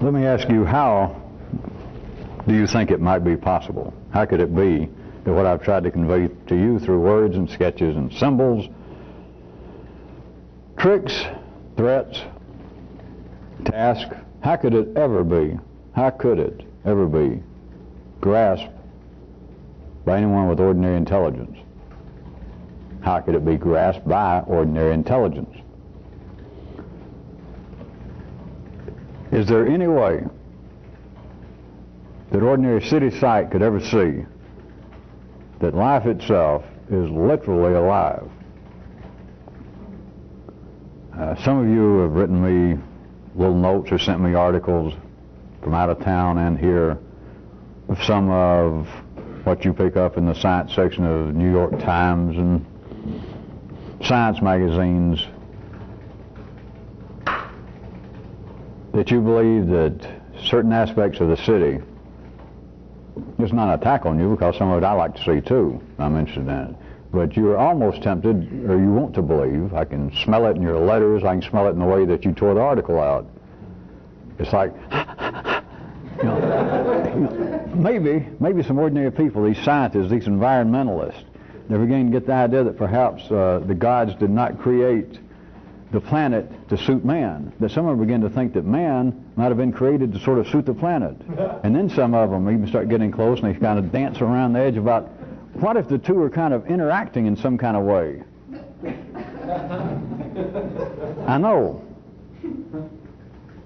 Let me ask you, how do you think it might be possible? How could it be that what I've tried to convey to you through words and sketches and symbols, tricks, threats, tasks, how could it ever be grasped by anyone with ordinary intelligence? How could it be grasped by ordinary intelligence? Is there any way that ordinary city sight could ever see that life itself is literally alive? Some of you have written me little notes or sent me articles from out of town and here of some of what you pick up in the science section of New York Times and science magazines, that you believe that certain aspects of the city, it's not an attack on you because some of it I like to see too, I'm interested in it, but you're almost tempted, or you want to believe, I can smell it in your letters, I can smell it in the way that you tore the article out. It's like, maybe some ordinary people, these scientists, these environmentalists, they're beginning to get the idea that perhaps the gods did not create the planet to suit man, that some of them begin to think that man might have been created to sort of suit the planet. And then some of them even start getting close and they kind of dance around the edge about, what if the two are kind of interacting in some kind of way? I know.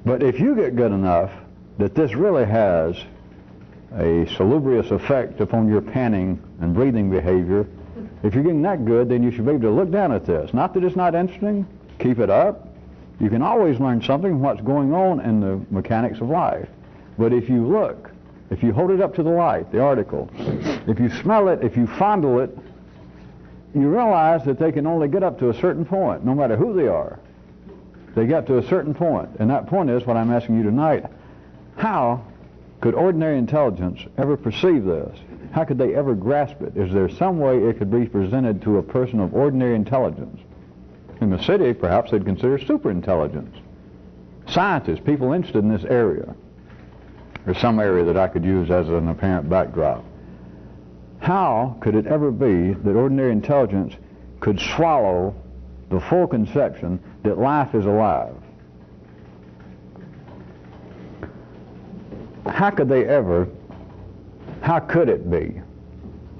But if you get good enough that this really has a salubrious effect upon your panning and breathing behavior, if you're getting that good, then you should be able to look down at this. Not that it's not interesting. Keep it up. You can always learn something from what's going on in the mechanics of life. But if you look, if you hold it up to the light, the article, if you smell it, if you fondle it, you realize that they can only get up to a certain point, no matter who they are. They get to a certain point, and that point is what I'm asking you tonight. How could ordinary intelligence ever perceive this? How could they ever grasp it? Is there some way it could be presented to a person of ordinary intelligence? In the city, perhaps they'd consider superintelligence. Scientists, people interested in this area, or some area that I could use as an apparent backdrop. How could it ever be that ordinary intelligence could swallow the full conception that life is alive? How could they ever, how could it be?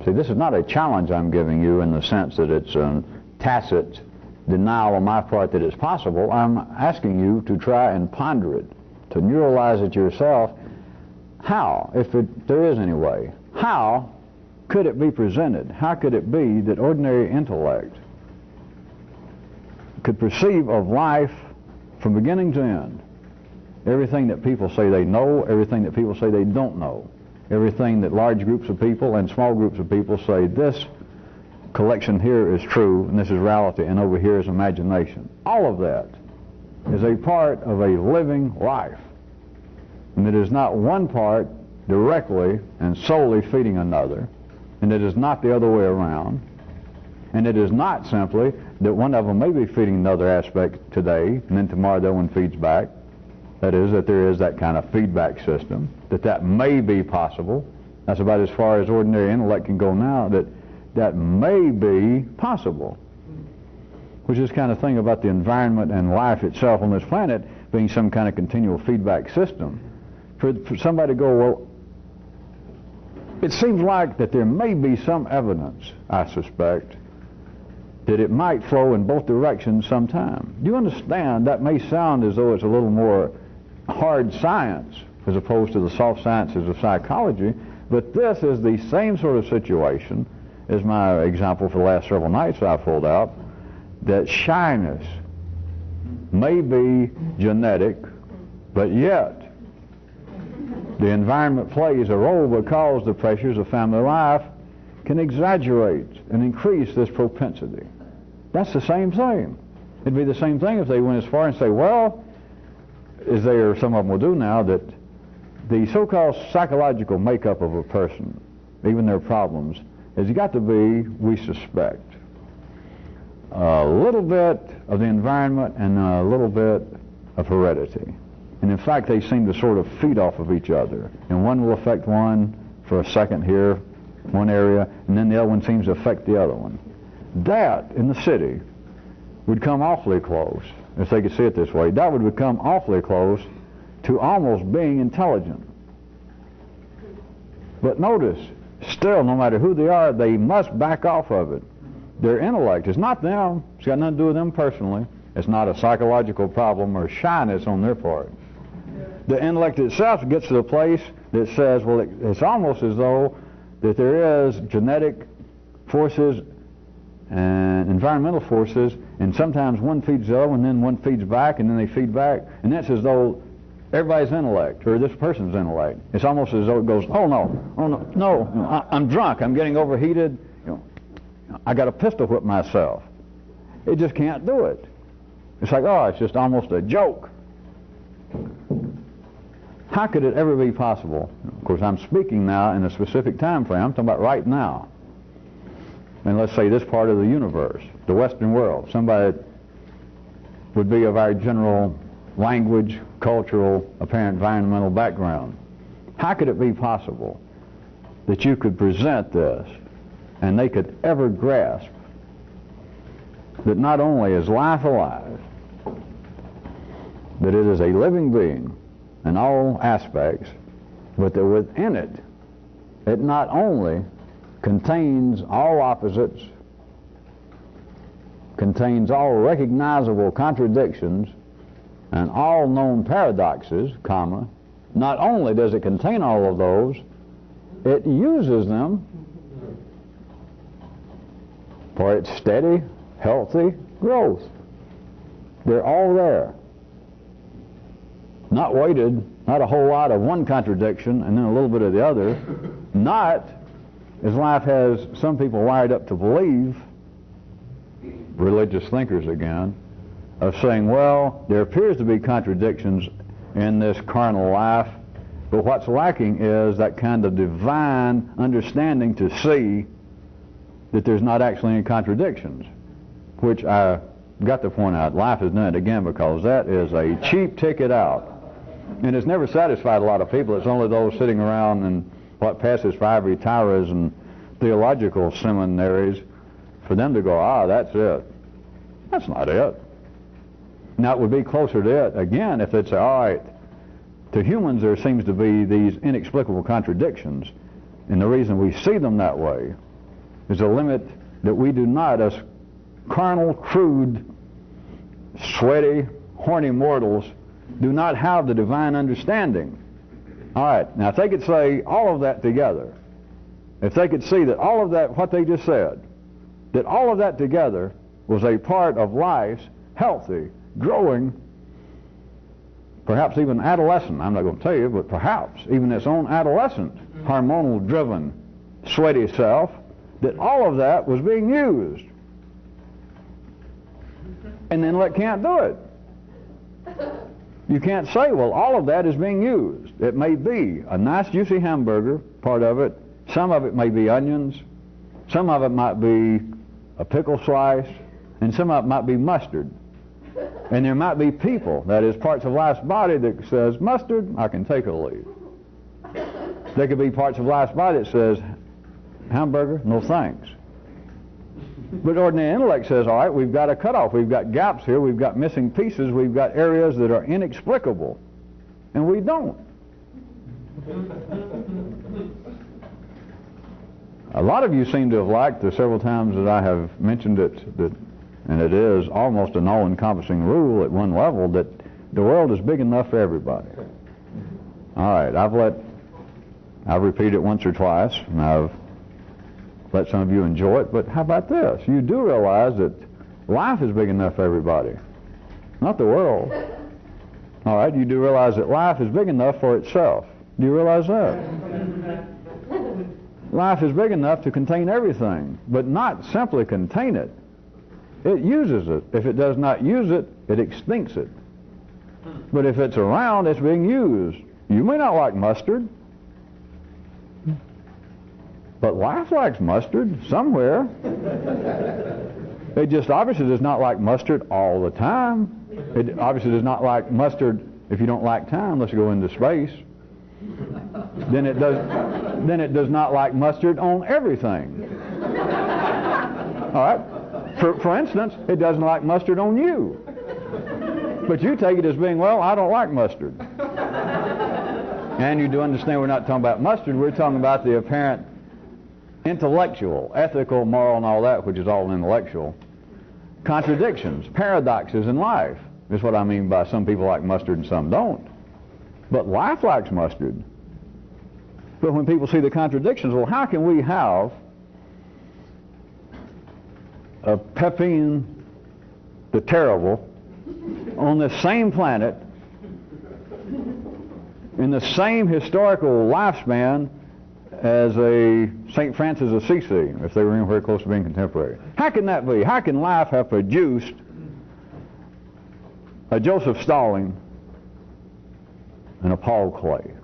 See, this is not a challenge I'm giving you in the sense that it's a tacit denial on my part that it's possible. I'm asking you to try and ponder it, to neuralize it yourself. How, if there is any way, how could it be presented? How could it be that ordinary intellect could perceive of life from beginning to end? Everything that people say they know, everything that people say they don't know, everything that large groups of people and small groups of people say, this collection here is true and this is reality and over here is imagination. All of that is a part of a living life. And it is not one part directly and solely feeding another, and it is not the other way around, and it is not simply that one of them may be feeding another aspect today and then tomorrow the other one feeds back. That is, that there is that kind of feedback system, that may be possible. That's about as far as ordinary intellect can go now, that may be possible. Which is kind of thing about the environment and life itself on this planet being some kind of continual feedback system. For somebody to go, well, it seems like that there may be some evidence, I suspect, that it might flow in both directions sometime. Do you understand? That may sound as though it's a little more hard science as opposed to the soft sciences of psychology, but this is the same sort of situation as my example for the last several nights I pulled out, that shyness may be genetic, but yet the environment plays a role because the pressures of family life can exaggerate and increase this propensity. That's the same thing. It'd be the same thing if they went as far and say, well, as some of them will do now, that the so-called psychological makeup of a person, even their problems, has got to be, we suspect, a little bit of the environment and a little bit of heredity. And in fact, they seem to sort of feed off of each other. And one will affect one for a second here, one area, and then the other one seems to affect the other one. That, in the city, would come awfully close, if they could see it this way. That would become awfully close to almost being intelligent. But notice, still, no matter who they are, they must back off of it. Their intellect is not them. It's got nothing to do with them personally. It's not a psychological problem or shyness on their part. The intellect itself gets to the place that says, well, it's almost as though that there is genetic forces and environmental forces, and sometimes one feeds the other, and then one feeds back, and then they feed back, and that's as though everybody's intellect, or this person's intellect. It's almost as though it goes, oh no, I'm drunk, I'm getting overheated, I got a pistol whip myself. It just can't do it. It's like, oh, it's just almost a joke. How could it ever be possible? Of course, I'm speaking now in a specific time frame. I'm talking about right now. And let's say this part of the universe, the Western world, somebody that would be of our general language, cultural, apparent environmental background. How could it be possible that you could present this and they could ever grasp that not only is life alive, that it is a living being in all aspects, but that within it, it not only contains all opposites, contains all recognizable contradictions, and all known paradoxes, comma, not only does it contain all of those, it uses them for its steady, healthy growth. They're all there. Not weighted, not a whole lot of one contradiction and then a little bit of the other. Not, as life has some people wired up to believe, religious thinkers again, of saying, well, there appears to be contradictions in this carnal life, but what's lacking is that kind of divine understanding to see that there's not actually any contradictions, which I got to point out. Life has done it again, because that is a cheap ticket out. And it's never satisfied a lot of people. It's only those sitting around in what passes for ivory towers and theological seminaries for them to go, that's it. That's not it. Now, it would be closer to it, again, if they'd say, all right, to humans there seems to be these inexplicable contradictions, and the reason we see them that way is a limit that we do not, as carnal, crude, sweaty, horny mortals, do not have the divine understanding. All right, now if they could say all of that together, if they could see that all of that, what they just said, that all of that together was a part of life's healthy, growing, perhaps even adolescent, I'm not going to tell you, but perhaps even its own adolescent, hormonal driven, sweaty self, that all of that was being used. And then it can't do it. You can't say, well, all of that is being used. It may be a nice juicy hamburger, part of it. Some of it may be onions. Some of it might be a pickle slice. And some of it might be mustard. And there might be people, that is parts of life's body, that says, mustard, I can take it or leave. There could be parts of life's body that says, hamburger, no thanks. But ordinary intellect says, all right, we've got a cutoff. We've got gaps here. We've got missing pieces. We've got areas that are inexplicable. And we don't. A lot of you seem to have liked the several times that I have mentioned it, and it is almost an all-encompassing rule at one level, that the world is big enough for everybody. All right, I've repeated it once or twice, and I've let some of you enjoy it, but how about this? You do realize that life is big enough for everybody, not the world. All right, you do realize that life is big enough for itself. Do you realize that? Life is big enough to contain everything, but not simply contain it. It uses it. If it does not use it, it extincts it. But if it's around, it's being used. You may not like mustard, but life likes mustard somewhere. It just obviously does not like mustard all the time. It obviously does not like mustard if you don't like time, let's go into space. Then it does not like mustard on everything. All right? For instance, it doesn't like mustard on you. But you take it as being, well, I don't like mustard. And you do understand we're not talking about mustard, we're talking about the apparent intellectual, ethical, moral, and all that, which is all intellectual, contradictions, paradoxes in life, is what I mean by some people like mustard and some don't. But life likes mustard. But when people see the contradictions, well, how can we have a Pepin the Terrible on the same planet, in the same historical lifespan as a St. Francis of Assisi, if they were anywhere close to being contemporary? How can that be? How can life have produced a Joseph Stalin and a Paul Klee,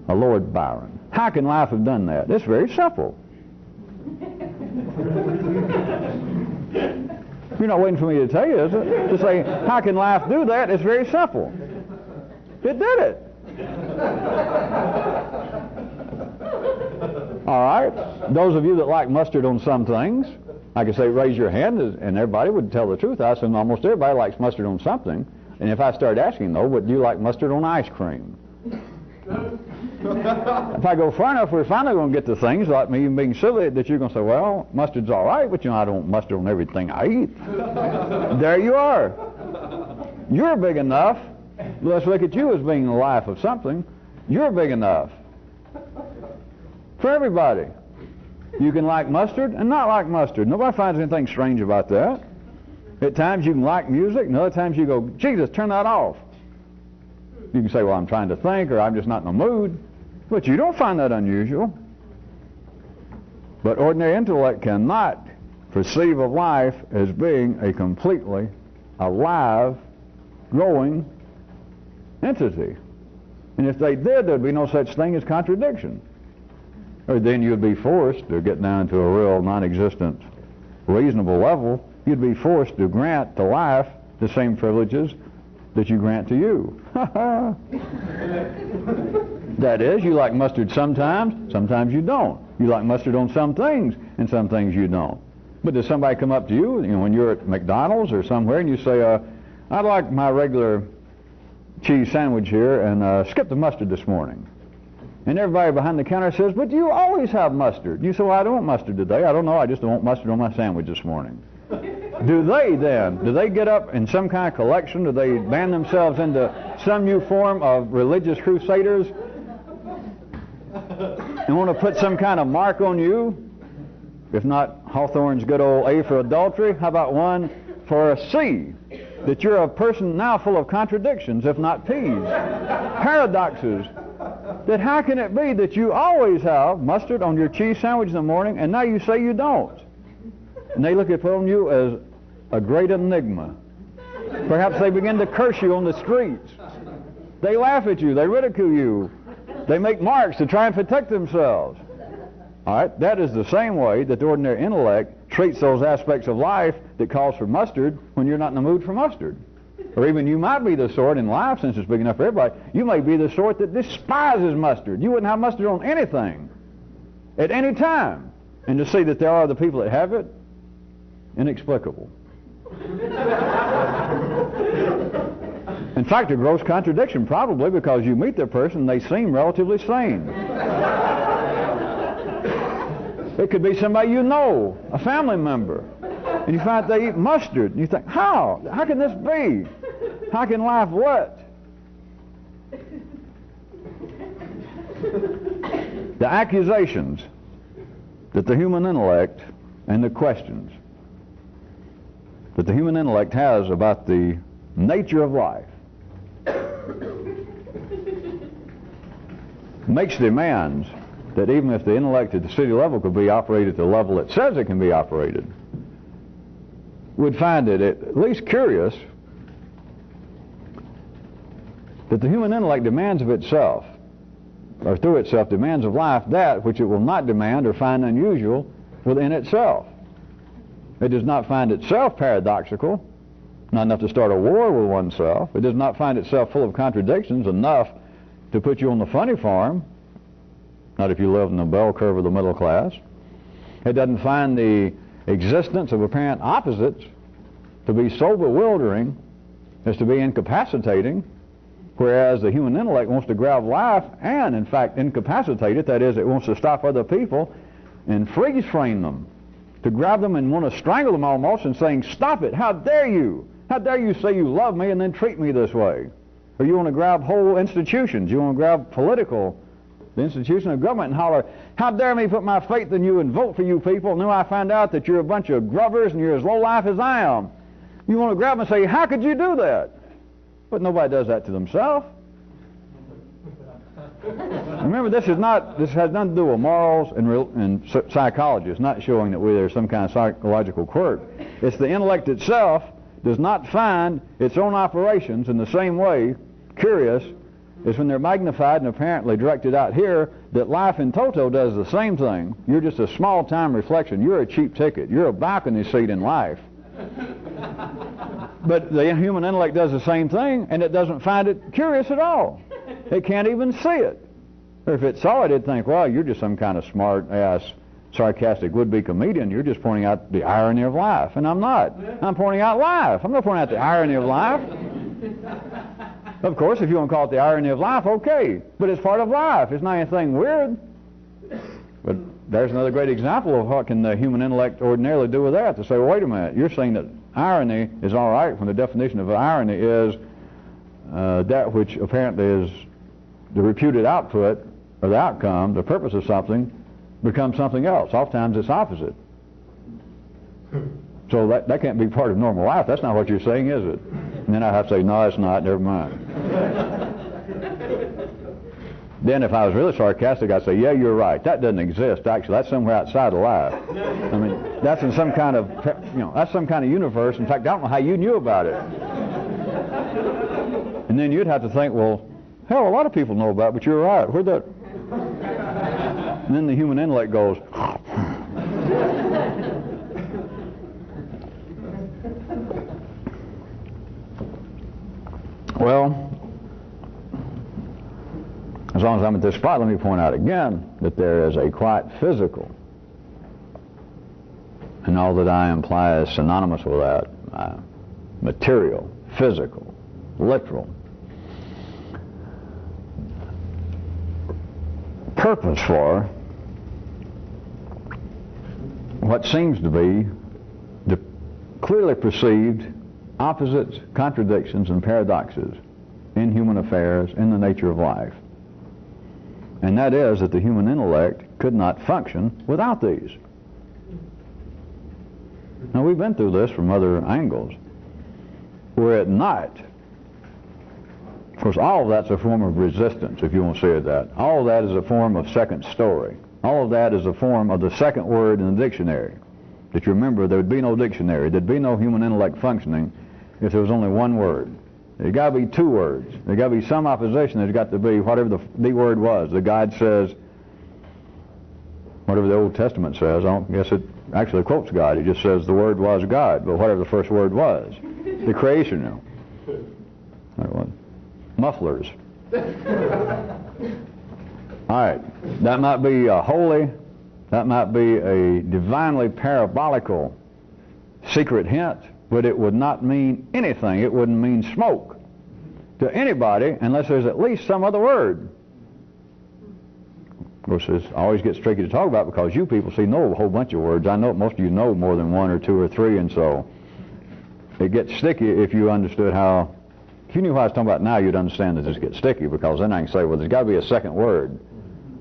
a Lord Byron? How can life have done that? It's very simple. You're not waiting for me to tell you, is it? To say, how can life do that? It's very simple. It did it. All right. Those of you that like mustard on some things, I could say raise your hand, and everybody would tell the truth. I said almost everybody likes mustard on something. And if I start asking, though, but do you like mustard on ice cream? If I go far enough, we're finally going to get to things like me being silly that you're going to say, well, mustard's all right, but I don't mustard on everything I eat. There you are. You're big enough. Let's look at you as being the life of something. You're big enough for everybody. You can like mustard and not like mustard. Nobody finds anything strange about that. At times you can like music, and other times you go, Jesus, turn that off. You can say, well, I'm trying to think, or I'm just not in the mood. But you don't find that unusual. But ordinary intellect cannot perceive of life as being a completely alive, growing entity. And if they did, there'd be no such thing as contradiction. Or then you'd be forced to get down to a real non-existent, reasonable level. You'd be forced to grant to life the same privileges that you grant to you. That is, you like mustard sometimes, sometimes you don't. You like mustard on some things, and some things you don't. But does somebody come up to you, when you're at McDonald's or somewhere, and you say, I'd like my regular cheese sandwich here, and skip the mustard this morning. And everybody behind the counter says, but you always have mustard. You say, well, I don't want mustard today. I don't know, I just don't want mustard on my sandwich this morning. Do they get up in some kind of collection? Do they band themselves into some new form of religious crusaders and want to put some kind of mark on you? If not Hawthorne's good old A for adultery, how about one for a C? That you're a person now full of contradictions, if not P's, paradoxes. That how can it be that you always have mustard on your cheese sandwich in the morning, and now you say you don't? And they look upon you as a great enigma. Perhaps they begin to curse you on the streets. They laugh at you. They ridicule you. They make marks to try and protect themselves. All right? That is the same way that the ordinary intellect treats those aspects of life that calls for mustard when you're not in the mood for mustard. Or even you might be the sort in life, since it's big enough for everybody, you may be the sort that despises mustard. You wouldn't have mustard on anything at any time. And to see that there are the people that have it, inexplicable. In fact, a gross contradiction, probably, because you meet the person and they seem relatively sane. It could be somebody you know, a family member, and you find they eat mustard, and you think, how? How can this be? How can life what? The accusations that the human intellect and the questions that the human intellect has about the nature of life makes demands that even if the intellect at the city level could be operated at the level it says it can be operated, would find it at least curious that the human intellect demands of itself, or through itself demands of life that which it will not demand or find unusual within itself. It does not find itself paradoxical, not enough to start a war with oneself. It does not find itself full of contradictions enough to put you on the funny farm, not if you live in the bell curve of the middle class. It doesn't find the existence of apparent opposites to be so bewildering as to be incapacitating, whereas the human intellect wants to grab life and, in fact, incapacitate it. That is, it wants to stop other people and freeze frame them, to grab them and want to strangle them almost and saying, stop it, how dare you? How dare you say you love me and then treat me this way? Or you want to grab whole institutions, you want to grab the institution of government and holler, how dare me put my faith in you and vote for you people, and then I find out that you're a bunch of grubbers and you're as low life as I am. You want to grab them and say, how could you do that? But nobody does that to themselves. Remember, this has nothing to do with morals and psychology. It's not showing that there's some kind of psychological quirk. It's the intellect itself does not find its own operations in the same way curious as when they're magnified and apparently directed out here, that life in toto does the same thing. You're just a small-time reflection. You're a cheap ticket. You're a balcony seat in life. But the human intellect does the same thing, and it doesn't find it curious at all. It can't even see it. Or if it saw it, it'd think, well, you're just some kind of smart-ass, sarcastic would-be comedian. You're just pointing out the irony of life. And I'm not. I'm pointing out life. I'm not pointing out the irony of life. Of course, if you want to call it the irony of life, okay. But it's part of life. It's not anything weird. But there's another great example of what can the human intellect ordinarily do with that. To say, well, wait a minute, you're saying that irony is all right when the definition of irony is that which apparently is the reputed output or the outcome, the purpose of something, becomes something else. Oftentimes it's opposite. So that can't be part of normal life. That's not what you're saying, is it? And then I have to say, no, it's not, never mind. Then if I was really sarcastic, I'd say, yeah, you're right. That doesn't exist, actually. That's somewhere outside of life. I mean, that's in some kind of, that's some kind of universe. In fact, I don't know how you knew about it. And then you'd have to think, well, hell, a lot of people know about it, but you're right. Where'd that? And then the human intellect goes, well, as long as I'm at this spot, let me point out again that there is a quite physical, and all that I imply is synonymous with that, material, physical, literal, purpose for what seems to be the clearly perceived opposites, contradictions, and paradoxes in human affairs, in the nature of life. And that is that the human intellect could not function without these. Now, we've been through this from other angles. Were it not, of course, all of that's a form of resistance, if you want to say it that. All of that is a form of second story. All of that is a form of the second word in the dictionary. That you remember, there would be no dictionary. There'd be no human intellect functioning if there was only one word. There's got to be two words. There's got to be some opposition. There's got to be whatever the word was. The guide says, whatever the Old Testament says, I don't guess it actually quotes God. It just says the word was God, but whatever the first word was. The creation, mufflers. All right, that might be holy. That might be a divinely parabolical secret hint, but it would not mean anything. It wouldn't mean smoke to anybody unless there's at least some other word. Of course, this always gets tricky to talk about because you people know a whole bunch of words. I know most of you know more than one or two or three, and so it gets sticky if you understood how. If you knew what I was talking about now, you'd understand that this gets sticky, because then I can say, well, there's got to be a second word.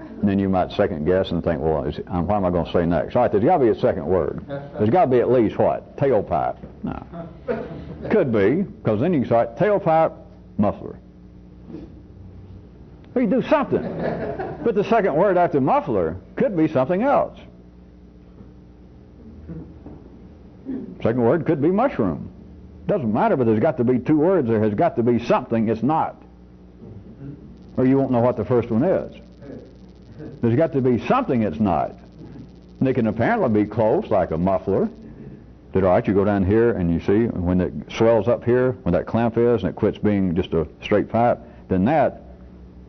And then you might second guess and think, well, what am I going to say next? All right, there's got to be a second word. There's got to be at least what? Tailpipe. No. Could be, because then you can say tailpipe, muffler. Well, you do something. But the second word after muffler could be something else. Second word could be mushroom. Doesn't matter, but there's got to be two words. There has got to be something it's not. Or you won't know what the first one is. There's got to be something it's not. They can apparently be close, like a muffler, That, all right, you go down here and you see when it swells up here, when that clamp is, and it quits being just a straight pipe, then that,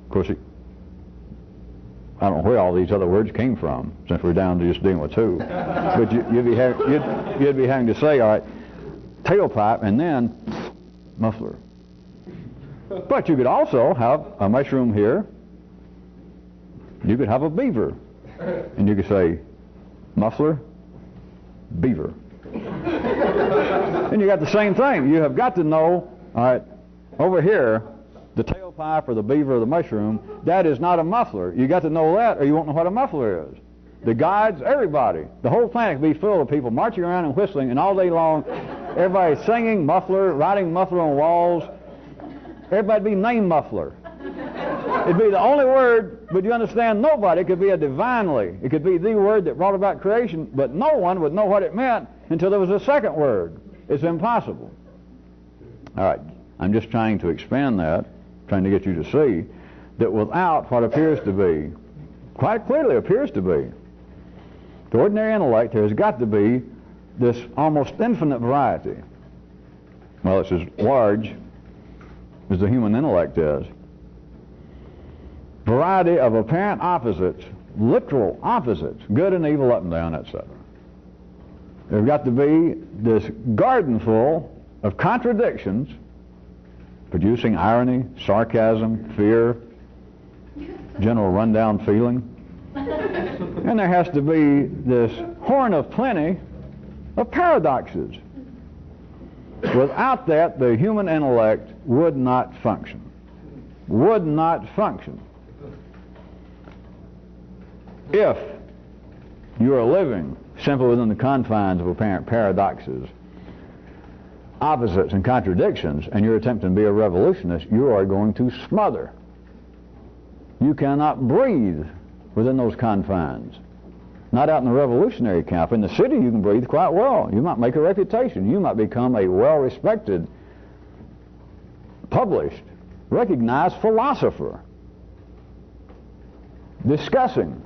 of course, I don't know where all these other words came from, since we're down to just dealing with two. But you'd be having to say, all right, tailpipe and then muffler. But you could also have a mushroom here. You could have a beaver. And you could say, muffler, beaver. And you got the same thing. You have got to know, all right, over here, the tailpipe or the beaver or the mushroom, that is not a muffler. You got to know that, or you won't know what a muffler is. The guides, everybody, the whole planet could be filled with people marching around and whistling, and all day long, everybody singing muffler, writing muffler on walls. Everybody'd be named muffler. It'd be the only word, but you understand, nobody could be a divinely. It could be the word that brought about creation, but no one would know what it meant until there was a second word. It's impossible. All right, I'm just trying to expand that, trying to get you to see that without what appears to be, quite clearly appears to be, the ordinary intellect, there has got to be this almost infinite variety. Well, it's as large as the human intellect is. Variety of apparent opposites, literal opposites, good and evil, up and down, etc. There's got to be this garden full of contradictions, producing irony, sarcasm, fear, general rundown feeling. And there has to be this horn of plenty of paradoxes. Without that, the human intellect would not function. Would not function. If you are living simply within the confines of apparent paradoxes, opposites and contradictions, and you're attempting to be a revolutionist, you are going to smother. You cannot breathe within those confines. Not out in the revolutionary camp. In the city you can breathe quite well. You might make a reputation. You might become a well-respected, published, recognized philosopher discussing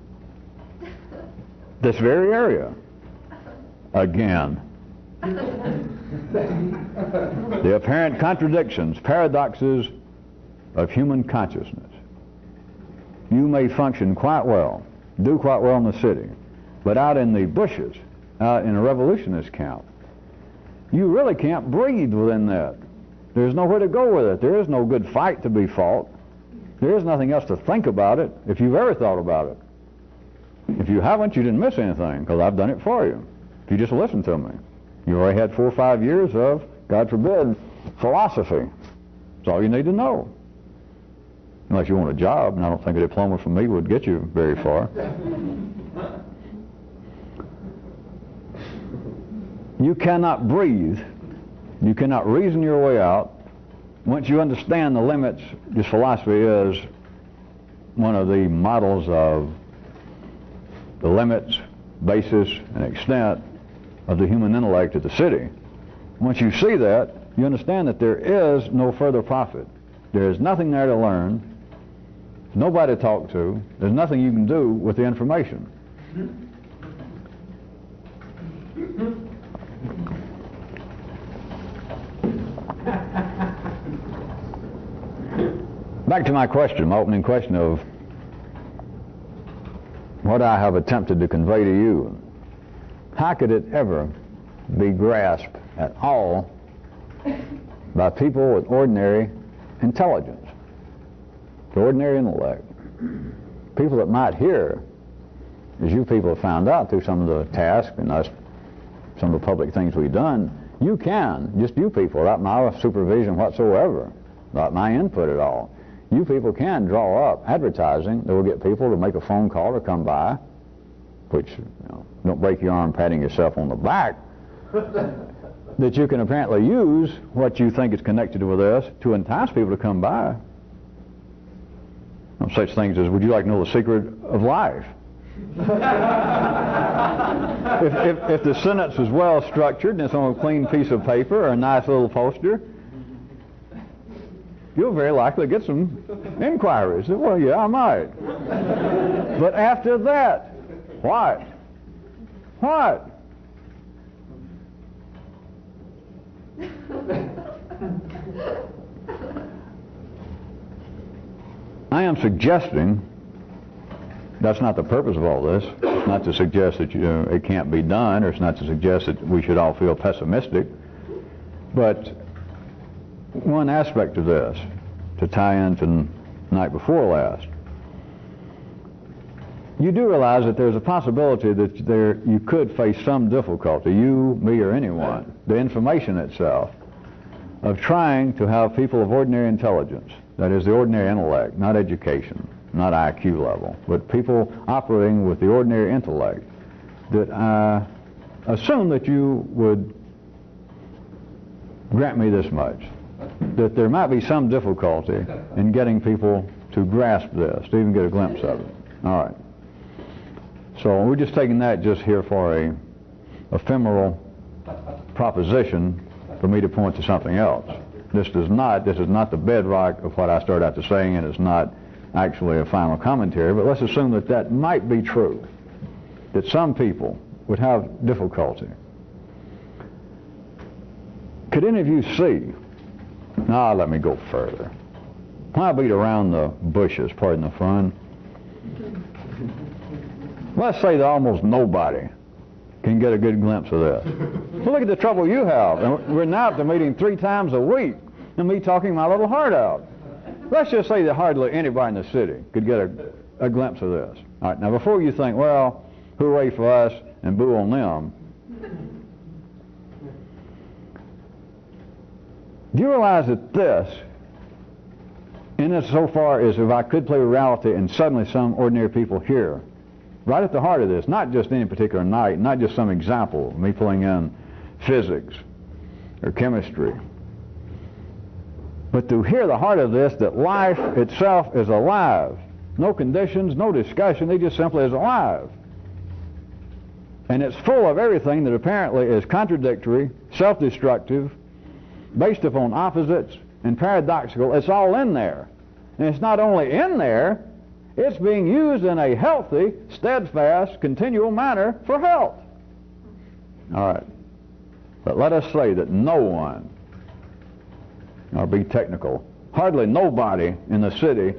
this very area. Again, the apparent contradictions, paradoxes of human consciousness. You may function quite well, do quite well in the city, but out in the bushes, out in a revolutionist camp, you really can't breathe within that. There's nowhere to go with it. There is no good fight to be fought. There is nothing else to think about it, if you've ever thought about it. If you haven't, you didn't miss anything, because I've done it for you. If you just listen to me. You already had 4 or 5 years of, God forbid, philosophy. That's all you need to know. Unless you want a job, and I don't think a diploma from me would get you very far. You cannot breathe. You cannot reason your way out. Once you understand the limits, this philosophy is one of the models of the limits, basis, and extent of the human intellect at the city. Once you see that, you understand that there is no further profit. There is nothing there to learn. There's nobody to talk to. There's nothing you can do with the information. Back to my question, my opening question of what I have attempted to convey to you. How could it ever be grasped at all by people with ordinary intelligence, the ordinary intellect? People that might hear, as you people have found out through some of the tasks and some of the public things we've done, you can, just you people, without my supervision whatsoever, without my input at all, you people can draw up advertising that will get people to make a phone call or come by, which, don't break your arm patting yourself on the back, that you can apparently use what you think is connected with us to entice people to come by. Such things as, would you like to know the secret of life? if the sentence is well structured and it's on a clean piece of paper or a nice little poster, you'll very likely get some inquiries. Well, yeah, I might. But after that, what? What? I am suggesting that's not the purpose of all this. It's not to suggest that it can't be done, or it's not to suggest that we should all feel pessimistic. But one aspect of this, to tie into night before last, you do realize that there's a possibility that you could face some difficulty, you, me, or anyone, the information itself, of trying to have people of ordinary intelligence, that is the ordinary intellect, not education, not IQ level, but people operating with the ordinary intellect, that I assume that you would grant me this much, that there might be some difficulty in getting people to grasp this, to even get a glimpse of it. All right. So we're just taking that just here for a ephemeral proposition for me to point to something else. This is not the bedrock of what I started out to saying, and it's not actually a final commentary, but let's assume that that might be true, that some people would have difficulty. Could any of you see? Now let me go further. Why beat around the bushes, pardon the fun? Let's say that almost nobody can get a good glimpse of this. Well, look at the trouble you have. And we're now at the meeting 3 times a week, and me talking my little heart out. Let's just say that hardly anybody in the city could get a glimpse of this. All right, now before you think, well, hooray for us and boo on them, do you realize that this, in as so far as if I could play with reality and suddenly some ordinary people here, right at the heart of this, not just any particular night, not just some example, me pulling in physics or chemistry, but to hear the heart of this, that life itself is alive. No conditions, no discussion, it just simply is alive. And it's full of everything that apparently is contradictory, self-destructive, based upon opposites, and paradoxical. It's all in there. And it's not only in there, it's being used in a healthy, steadfast, continual manner for health. All right. But let us say that no one, I'll be technical, hardly nobody in the city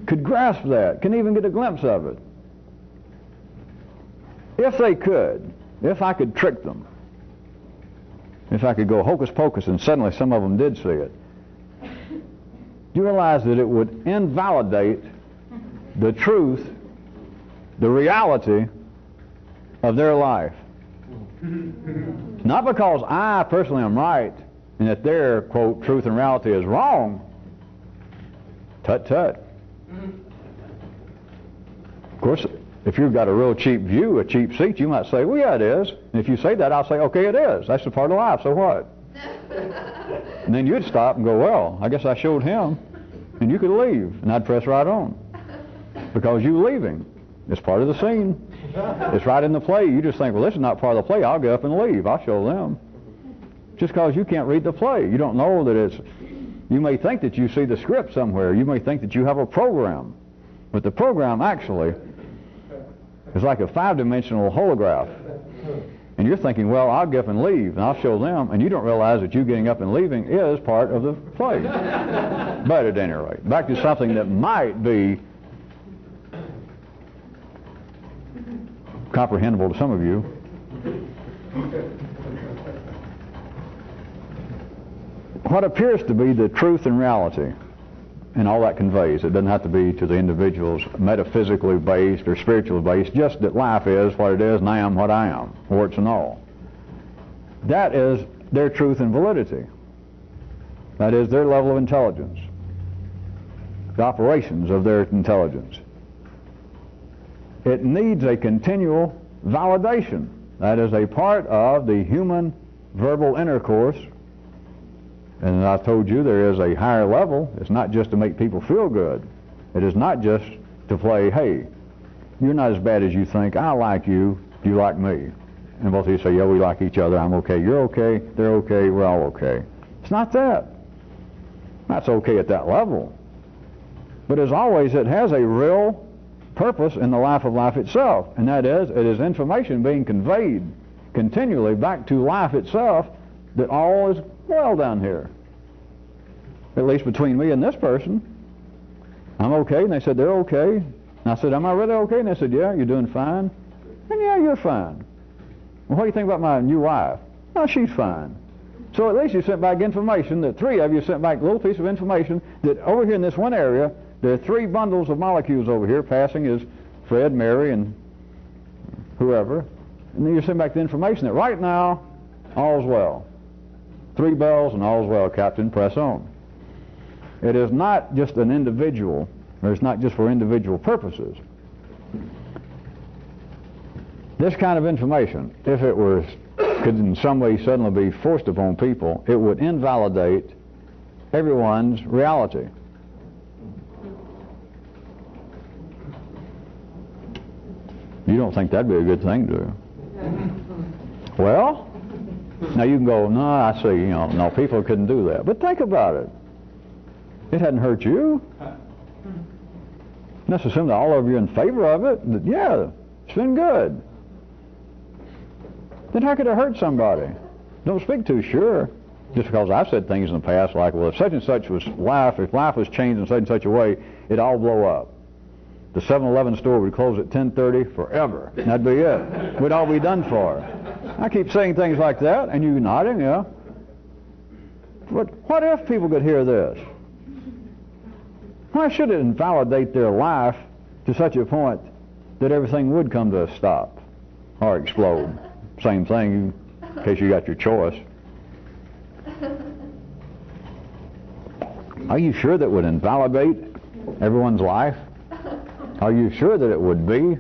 could grasp that, can even get a glimpse of it. If they could, if I could trick them, if I could go hocus pocus and suddenly some of them did see it, do you realize that it would invalidate the truth, the reality of their life? Not because I personally am right and that their, quote, truth and reality is wrong. Tut tut. Of course, if you've got a real cheap view, a cheap seat, you might say, well, yeah, it is. And if you say that, I'll say, okay, it is. That's a part of life, so what? And then you'd stop and go, well, I guess I showed him, and you could leave. And I'd press right on. Because you leaving. It's part of the scene. It's right in the play. You just think, well, this is not part of the play. I'll get up and leave. I'll show them. Just because you can't read the play. You don't know that it's... You may think that you see the script somewhere. You may think that you have a program. But the program actually is like a 5-dimensional holograph. And you're thinking, well, I'll get up and leave, and I'll show them, and you don't realize that you getting up and leaving is part of the play. But at any rate, back to something that might be comprehensible to some of you. What appears to be the truth and reality, and all that conveys, it doesn't have to be to the individuals metaphysically based or spiritually based, just that life is what it is and I am what I am, warts and all. That is their truth and validity. That is their level of intelligence, the operations of their intelligence. It needs a continual validation. That is a part of the human verbal intercourse. And I told you there is a higher level. It's not just to make people feel good. It is not just to play, hey, you're not as bad as you think. I like you. You like me. And both of you say, yeah, we like each other. I'm okay. You're okay. They're okay. We're all okay. It's not that. That's okay at that level. But as always, it has a real purpose in the life of life itself. And that is, it is information being conveyed continually back to life itself that all is well down here. At least between me and this person. I'm okay, and they said they're okay. And I said, am I really okay? And they said, yeah, you're doing fine. And yeah, you're fine. Well, what do you think about my new wife? Oh, she's fine. So at least you sent back information, that three of you sent back a little piece of information that over here in this one area, there are three bundles of molecules over here passing as Fred, Mary, and whoever. And then you send back the information that right now, all's well. 3 bells and all's well, Captain, press on. It is not just an individual, or it's not just for individual purposes. This kind of information, if it could in some way suddenly be forced upon people, it would invalidate everyone's reality. You don't think that'd be a good thing, do you? Well, now you can go, no, I see, no, people couldn't do that. But think about it. It hadn't hurt you. Let's assume that all of you are in favor of it. That, yeah, it's been good. Then how could it hurt somebody? Don't speak too sure. Just because I've said things in the past like, well, if such and such was life, if life was changed in such and such a way, it'd all blow up. The 7-Eleven store would close at 10:30 forever. That'd be it. We'd all be done for. I keep saying things like that, and you nodding, yeah. But what if people could hear this? Why should it invalidate their life to such a point that everything would come to a stop or explode? Same thing, in case you got your choice. Are you sure that would invalidate everyone's life? Are you sure that it would be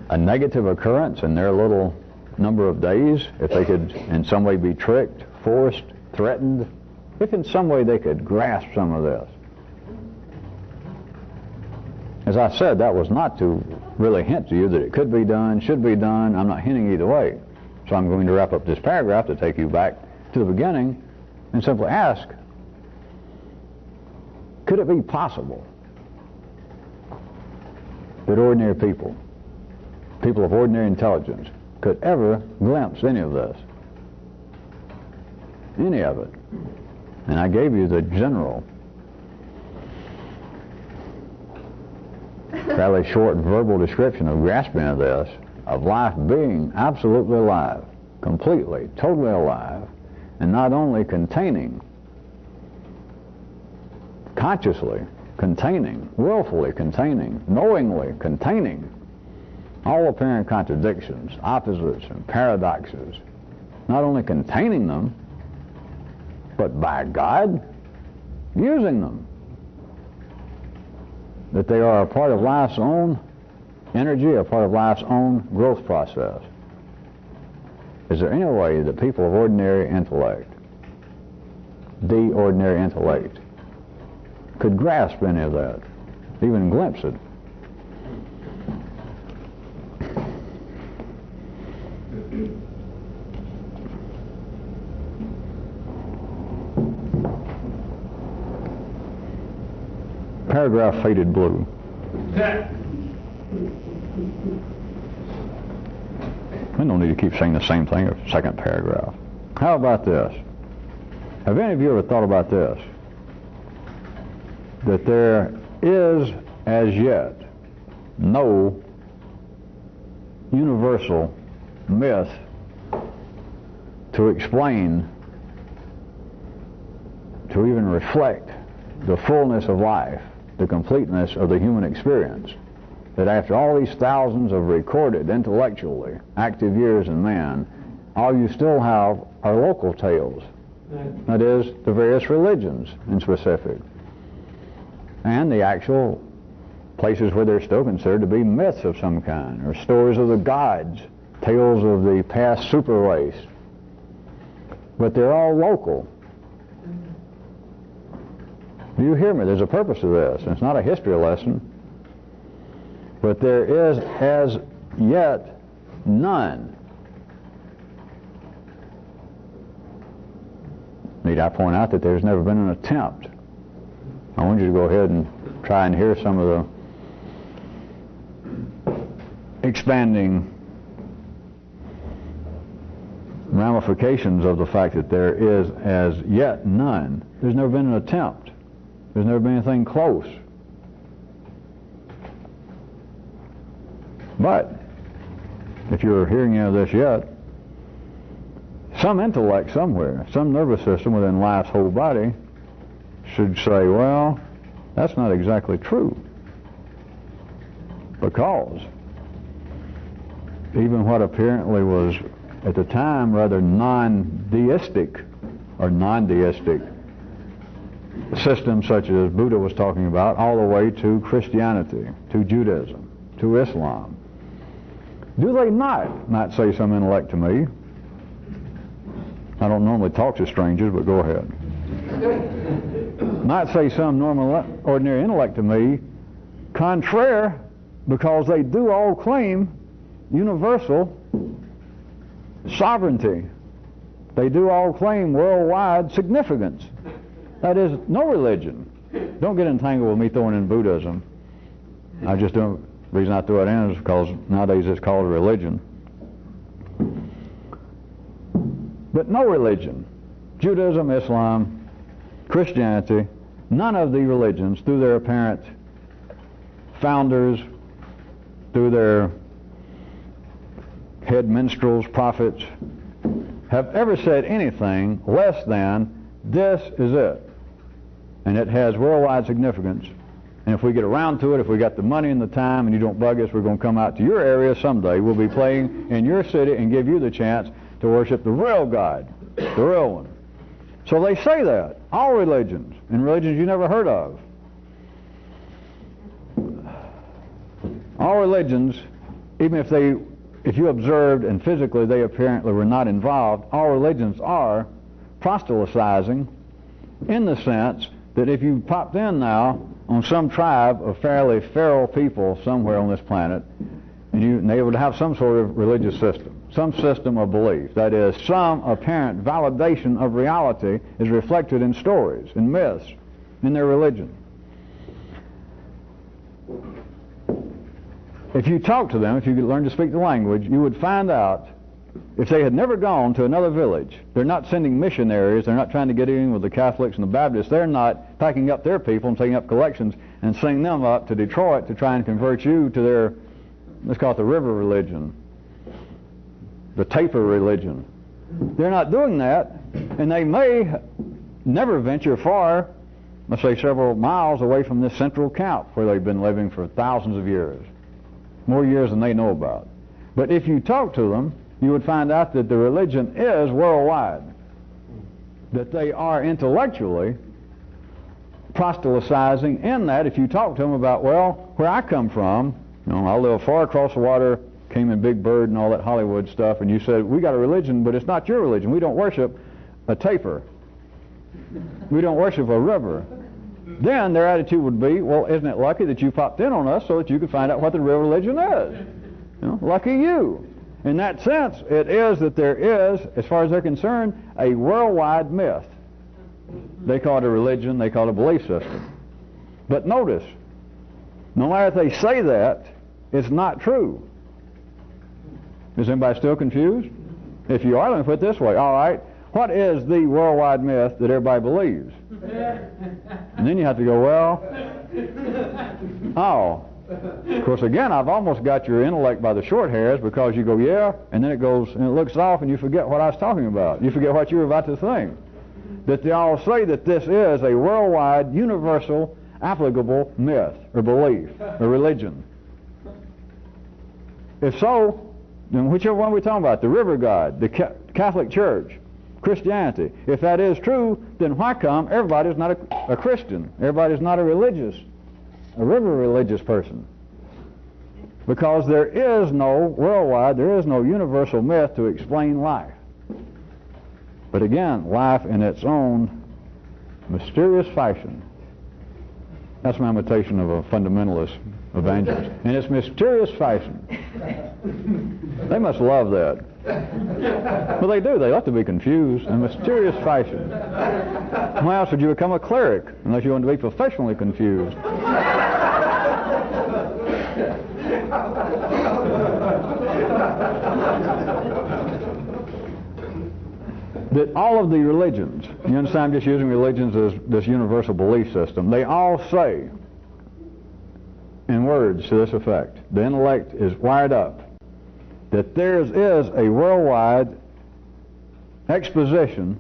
a negative occurrence in their little number of days if they could in some way be tricked, forced, threatened? If in some way they could grasp some of this. As I said, that was not to really hint to you that it could be done, should be done. I'm not hinting either way. So I'm going to wrap up this paragraph to take you back to the beginning and simply ask, could it be possible that ordinary people of ordinary intelligence, could ever glimpse any of this? Any of it. And I gave you the general, fairly short verbal description of grasping of this, of life being absolutely alive, completely, totally alive, and not only containing, consciously containing, willfully containing, knowingly containing all apparent contradictions, opposites, and paradoxes, not only containing them, but by God, using them. That they are a part of life's own energy, a part of life's own growth process. Is there any way that people of ordinary intellect, the ordinary intellect, could grasp any of that, even glimpse it? Paragraph faded blue. We don't need to keep saying the same thing a second paragraph. How about this? Have any of you ever thought about this? That there is, as yet, no universal myth to explain, to even reflect the fullness of life, the completeness of the human experience, that after all these thousands of recorded, intellectually active years in man, all you still have are local tales. That is, the various religions in specific, and the actual places where they're still considered to be myths of some kind, or stories of the gods, tales of the past super race. But they're all local. Do you hear me? There's a purpose to this. It's not a history lesson. But there is, as yet, none. Need I point out that there's never been an attempt? I want you to go ahead and try and hear some of the expanding ramifications of the fact that there is as yet none. There's never been an attempt. There's never been anything close. But if you're hearing any of this yet, some intellect somewhere, some nervous system within life's whole body should say, well, that's not exactly true. Because even what apparently was at the time rather non-deistic or non-deistic systems such as Buddha was talking about, all the way to Christianity, to Judaism, to Islam, do they not say some intellect to me? I don't normally talk to strangers, but go ahead. Not say some normal, ordinary intellect to me, contraire, because they do all claim universal sovereignty. They do all claim worldwide significance. That is, no religion. Don't get entangled with me throwing in Buddhism. I just don't. The reason I throw it in is because nowadays it's called a religion. But no religion, Judaism, Islam, Christianity, none of the religions, through their apparent founders, through their head minstrels, prophets, have ever said anything less than, this is it. And it has worldwide significance. And if we get around to it, if we got the money and the time and you don't bug us, we're going to come out to your area someday. We'll be playing in your city and give you the chance to worship the real God, the real one. So they say that. All religions, and religions you never heard of. All religions, even if you observed and physically they apparently were not involved, all religions are proselytizing in the sense that if you popped in now on some tribe of fairly feral people somewhere on this planet, and they would have some sort of religious system, some system of belief, that is, some apparent validation of reality is reflected in stories, in myths, in their religion. If you talk to them, if you could learn to speak the language, you would find out, if they had never gone to another village, they're not sending missionaries, they're not trying to get in with the Catholics and the Baptists, they're not packing up their people and taking up collections and sending them up to Detroit to try and convert you to their, let's call it the river religion, the taper religion. They're not doing that, and they may never venture far, let's say several miles away from this central camp where they've been living for thousands of years, more years than they know about. But if you talk to them, you would find out that the religion is worldwide, that they are intellectually proselytizing in that if you talk to them about, well, where I come from, I live far across the water, came in Big Bird and all that Hollywood stuff, and you said, we got a religion, but it's not your religion. We don't worship a taper. We don't worship a river. Then their attitude would be, well, isn't it lucky that you popped in on us so that you could find out what the real religion is? Lucky you. In that sense, it is that there is, as far as they're concerned, a worldwide myth. They call it a religion, they call it a belief system. But notice, no matter if they say that, it's not true. Is anybody still confused? If you are, let me put it this way. All right, what is the worldwide myth that everybody believes? And then you have to go, well, of course, again, I've almost got your intellect by the short hairs, because you go, yeah, and then it goes, and it looks off, and you forget what I was talking about. You forget what you were about to think. That they all say that this is a worldwide, universal, applicable myth, or belief, or religion. If so, then whichever one we're talking about, the river god, the Catholic Church, Christianity, if that is true, then why come everybody's not a Christian? Everybody's not a river religious person. Because there is no worldwide, there is no universal myth to explain life. But again, life in its own mysterious fashion. That's my imitation of a fundamentalist evangelist. In its mysterious fashion. They must love that. Well, they do. They like to be confused in mysterious fashion. Why else would you become a cleric unless you want to be professionally confused? that all of the religions, you understand, I'm just using religions as this universal belief system, they all say in words to this effect, the intellect is wired up, that there is a worldwide exposition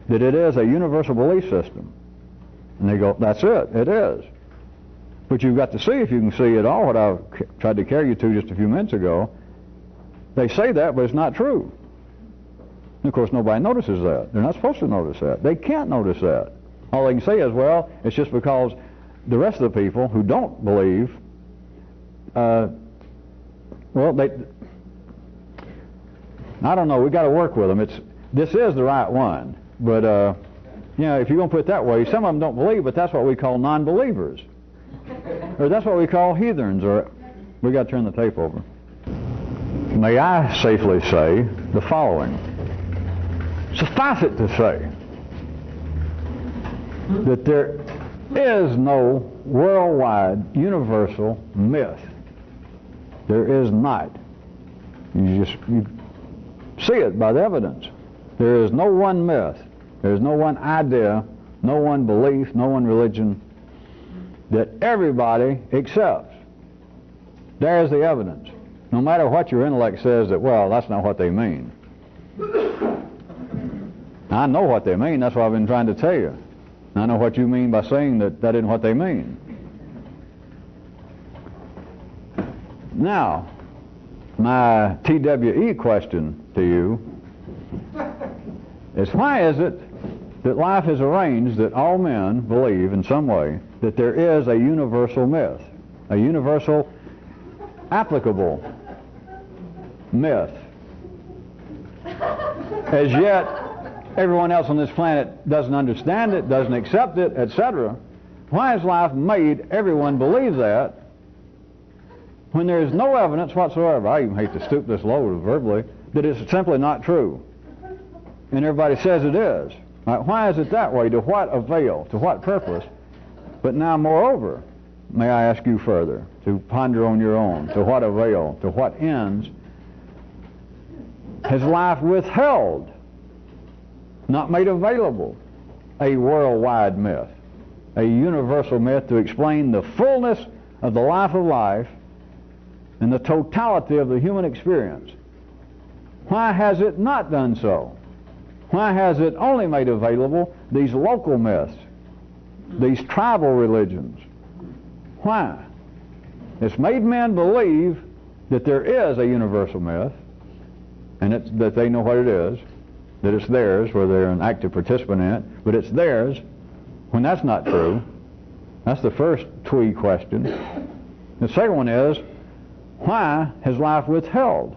that it is a universal belief system. And they go, that's it is. But you've got to see if you can see at all what I tried to carry you to just a few minutes ago. They say that, but it's not true. And of course, nobody notices that. They're not supposed to notice that. They can't notice that. All they can say is, well, it's just because the rest of the people who don't believe, I don't know, we got to work with them. This is the right one. But, if you're going to put it that way, some of them don't believe, but that's what we call non-believers. Or that's what we call heathens, or we got to turn the tape over. May I safely say the following. Suffice it to say that there is no worldwide universal myth. There is not. You see it by the evidence. There is no one myth. There is no one idea, no one belief, no one religion that everybody accepts. There's the evidence. No matter what your intellect says that, well, that's not what they mean. I know what they mean. That's what I've been trying to tell you. I know what you mean by saying that isn't what they mean. Now, my TWE question to you is, why is it that life is arranged that all men believe in some way that there is a universal myth, a universal applicable myth, as yet everyone else on this planet doesn't understand it, doesn't accept it, etc.? Why has life made everyone believe that when there is no evidence whatsoever? I even hate to stoop this low verbally, that it's simply not true. And everybody says it is. Right, why is it that way? To what avail? To what purpose? But now, moreover, may I ask you further to ponder on your own. To what avail? To what ends has life withheld, not made available, a worldwide myth, a universal myth to explain the fullness of the life of life and the totality of the human experience? Why has it not done so? Why has it only made available these local myths, these tribal religions? Why? It's made men believe that there is a universal myth, and that they know what it is, that it's theirs, where they're an active participant in it, but it's theirs, when that's not true. That's the first TWE question. The second one is, why has life withheld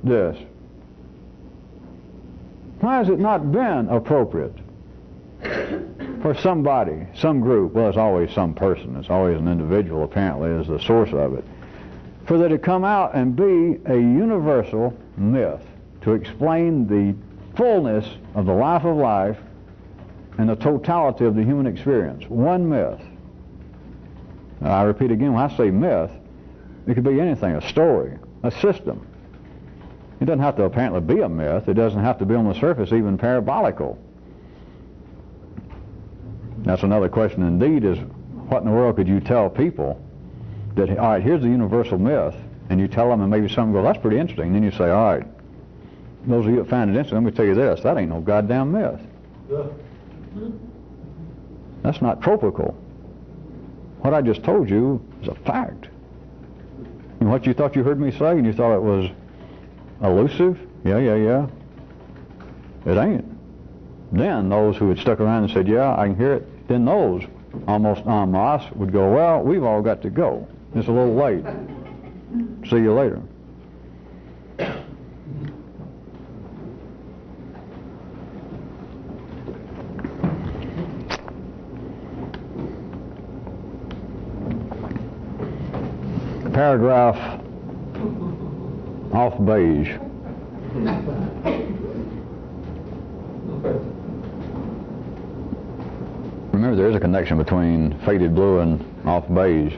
this? Why has it not been appropriate for somebody, some group, well, it's always some person, it's always an individual apparently is the source of it, for there to come out and be a universal myth to explain the fullness of the life of life and the totality of the human experience? One myth. Now, I repeat again, when I say myth, it could be anything, a story, a system. It doesn't have to apparently be a myth. It doesn't have to be on the surface even parabolical. That's another question indeed, is what in the world could you tell people that, all right, here's the universal myth, and you tell them and maybe some go, that's pretty interesting. And then you say, all right, those of you that find it interesting, let me tell you this, that ain't no goddamn myth. That's not tropical. What I just told you is a fact. And what you thought you heard me say and you thought it was elusive? Yeah. It ain't. Then those who had stuck around and said, yeah, I can hear it, then those almost en masse would go, well, we've all got to go. It's a little late. See you later. Paragraph off beige. Remember, there is a connection between faded blue and off beige,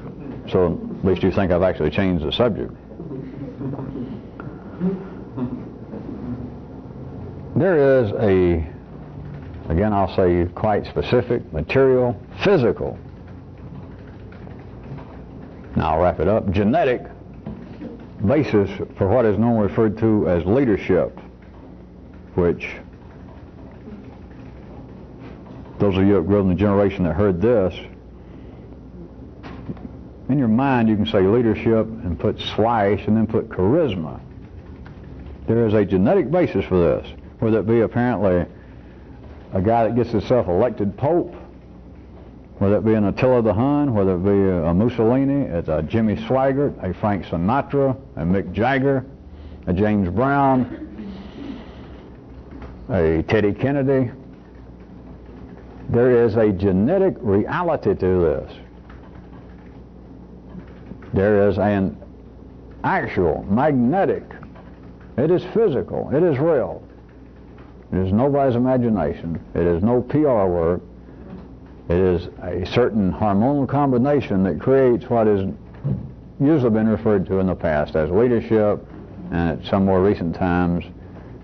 so at least you think I've actually changed the subject. There is a, again I'll say quite specific, material, physical, now I'll wrap it up, genetic basis for what is normally referred to as leadership, which those of you that grew up in the generation that heard this, in your mind you can say leadership and put flourish and then put charisma. There is a genetic basis for this, whether it be apparently a guy that gets himself elected pope, whether it be an Attila the Hun, whether it be a Mussolini, it's a Jimmy Swaggart, a Frank Sinatra, a Mick Jagger, a James Brown, a Teddy Kennedy. There is a genetic reality to this. There is an actual, magnetic, it is physical, it is real. It is nobody's imagination. It is no PR work. It is a certain hormonal combination that creates what has usually been referred to in the past as leadership, and at some more recent times,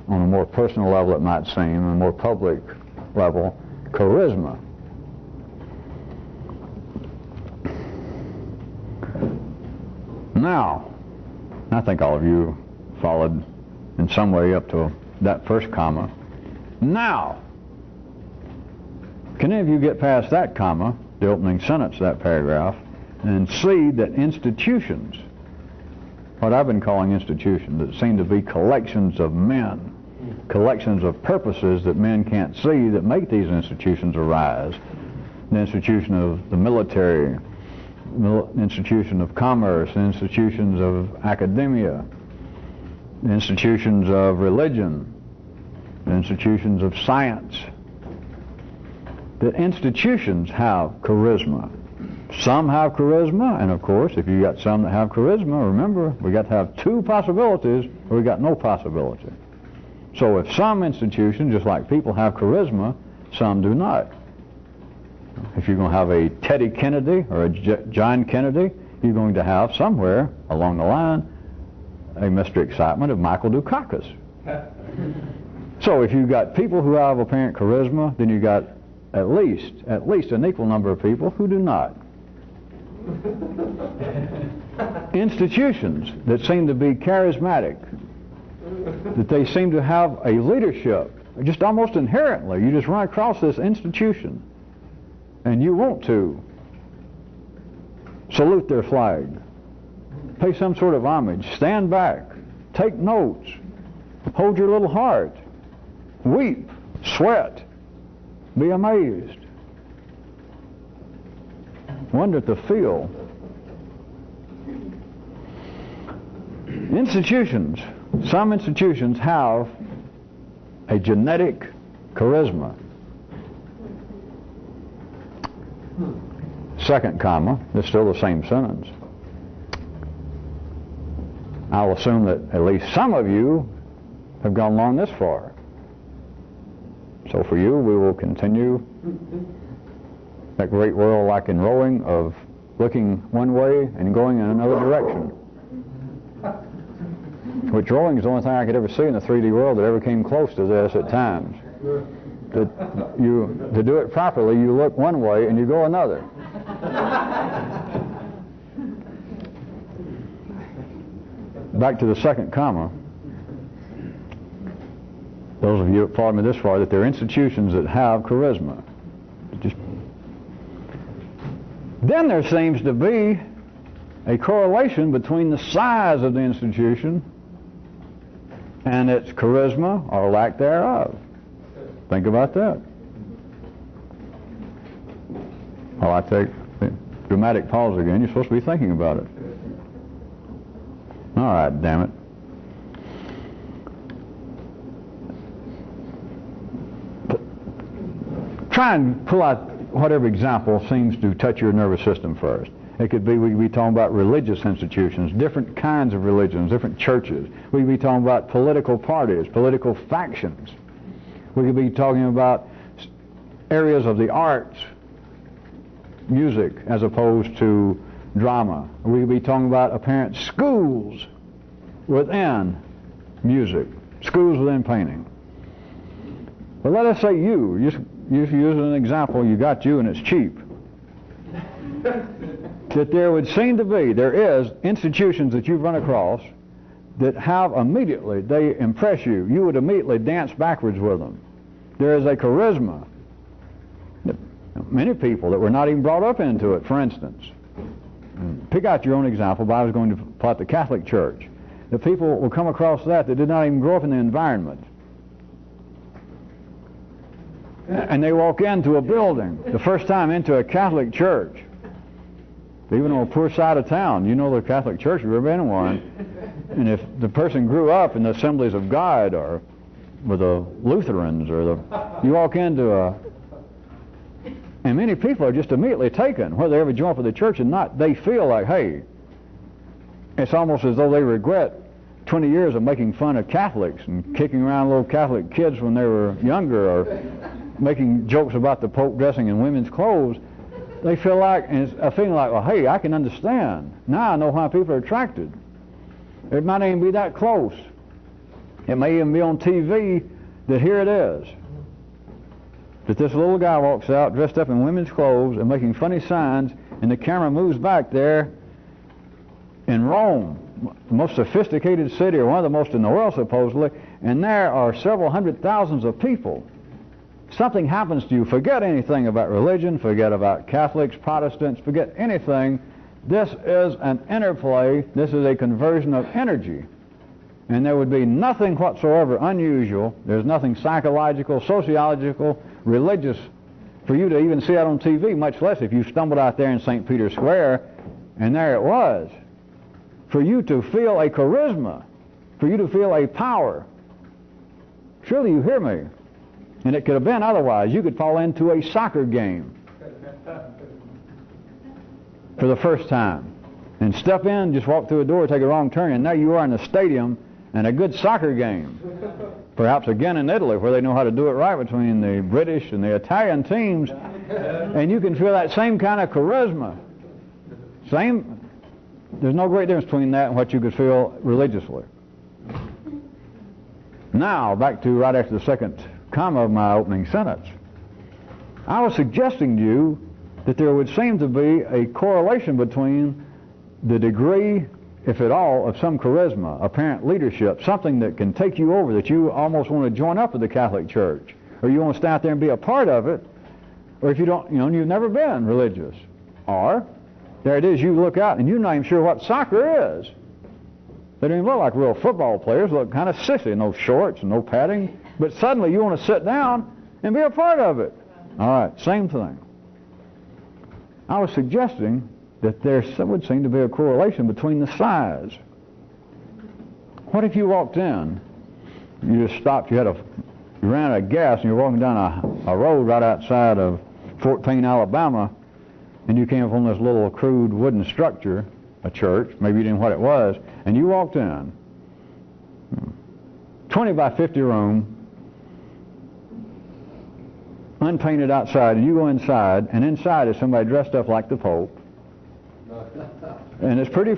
on a more personal level it might seem, a more public level, charisma. Now, I think all of you followed in some way up to that first comma. Now, can any of you get past that comma, the opening sentence of that paragraph, and see that institutions, what I've been calling institutions, that seem to be collections of men, collections of purposes that men can't see that make these institutions arise, the institution of the military, institution of commerce, institutions of academia, institutions of religion, institutions of science, that institutions have charisma. Some have charisma, and of course, if you got some that have charisma, remember, we got to have two possibilities, or we got no possibility. So if some institutions, just like people, have charisma, some do not. If you're going to have a Teddy Kennedy or a John Kennedy, you're going to have somewhere along the line a Mr. Excitement of Michael Dukakis. So if you've got people who have apparent charisma, then you've got at least an equal number of people who do not. Institutions that seem to be charismatic, that they seem to have a leadership, just almost inherently. You just run across this institution and you want to salute their flag, pay some sort of homage, stand back, take notes, hold your little heart, weep, sweat, be amazed, wonder at the feel. Institutions, some institutions have a genetic charisma. Second comma, it's still the same sentence. I'll assume that at least some of you have gone along this far. So for you, we will continue that great world like in rowing of looking one way and going in another direction. Which rowing is the only thing I could ever see in the 3D world that ever came close to this at times. To do it properly, you look one way and you go another. Back to the second comma. Those of you that followed me this far, that there are institutions that have charisma. Then there seems to be a correlation between the size of the institution and its charisma or lack thereof. Think about that. Well, I take the dramatic pause again. You're supposed to be thinking about it. All right, damn it. Try and pull out whatever example seems to touch your nervous system first. It could be, we could be talking about religious institutions, different kinds of religions, different churches. We could be talking about political parties, political factions. We could be talking about areas of the arts, music as opposed to drama. We could be talking about apparent schools within music, schools within painting. But let us say you use an example, you got you and it's cheap. That there would seem to be, there is institutions that you've run across that have immediately, they impress you. You would immediately dance backwards with them. There is a charisma. Many people that were not even brought up into it, for instance. Pick out your own example, but I was going to plot the Catholic Church. The people will come across that did not even grow up in the environment. And they walk into a building, the first time into a Catholic church, even on a poor side of town. You know the Catholic Church, you've ever been in one. And if the person grew up in the Assemblies of God or with the Lutherans or you walk into and many people are just immediately taken, whether they ever join up with the church or not, they feel like, hey, it's almost as though they regret 20 years of making fun of Catholics and kicking around little Catholic kids when they were younger or making jokes about the Pope dressing in women's clothes. They feel like, and it's a feeling like, well, hey, I can understand. Now I know why people are attracted. It might even be that close. It may even be on TV that here it is. That this little guy walks out dressed up in women's clothes and making funny signs, and the camera moves back there in Rome, the most sophisticated city, or one of the most in the world supposedly, and there are several hundred thousands of people. Something happens to you. Forget anything about religion, forget about Catholics, Protestants, forget anything. This is an interplay, this is a conversion of energy. And there would be nothing whatsoever unusual, there's nothing psychological, sociological, religious for you to even see out on TV, much less if you stumbled out there in St. Peter's Square and there it was. For you to feel a charisma, for you to feel a power. Surely you hear me. And it could have been otherwise. You could fall into a soccer game for the first time and step in, just walk through a door, take a wrong turn, and there you are in the stadium and a good soccer game. Perhaps again in Italy, where they know how to do it right between the British and the Italian teams, and you can feel that same kind of charisma. There's no great difference between that and what you could feel religiously. Now, back to right after the second comma of my opening sentence. I was suggesting to you that there would seem to be a correlation between the degree, if at all, of some charisma, apparent leadership, something that can take you over, that you almost want to join up with the Catholic Church, or you want to stay out there and be a part of it, or if you don't, you've never been religious. Or, there it is, you look out and you're not even sure what soccer is. They don't even look like real football players, look kind of sissy, no shorts and no padding, but suddenly you want to sit down and be a part of it. All right, same thing. I was suggesting that there would seem to be a correlation between the size. What if you walked in, you just stopped, you ran out of gas and you're walking down a road right outside of Fort Payne, Alabama, and you came upon this little crude wooden structure, a church, maybe you didn't know what it was, and you walked in, 20 by 50 room, unpainted outside, and you go inside, and inside is somebody dressed up like the Pope, and it's pretty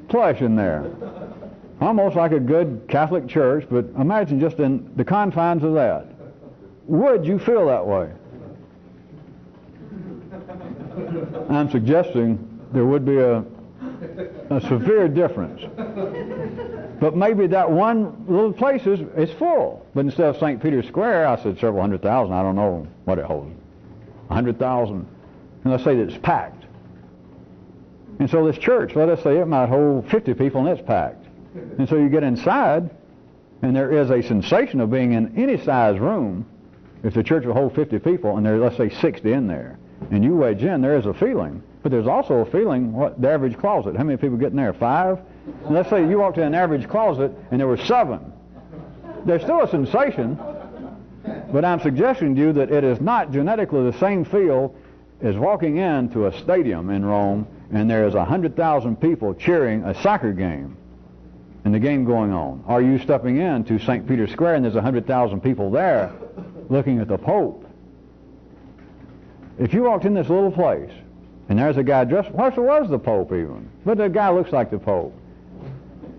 plush in there, almost like a good Catholic church, but imagine just in the confines of that. Would you feel that way? I'm suggesting there would be a severe difference. But maybe that one little place is full. But instead of St. Peter's Square, I said several hundred thousand. I don't know what it holds. 100,000. And let's say that it's packed. And so this church, let us say it might hold 50 people and it's packed. And so you get inside, and there is a sensation of being in any size room. If the church will hold 50 people and there are, let's say, 60 in there, and you wedge in, there is a feeling. But there's also a feeling, what the average closet. How many people get in there? 5? And let's say you walked in an average closet and there were 7. There's still a sensation, but I'm suggesting to you that it is not genetically the same feel as walking into a stadium in Rome and there is 100,000 people cheering a soccer game and the game going on. Are you stepping into St. Peter's Square and there's 100,000 people there looking at the Pope? If you walked in this little place and there's a guy dressed, what if it was the Pope even? But the guy looks like the Pope.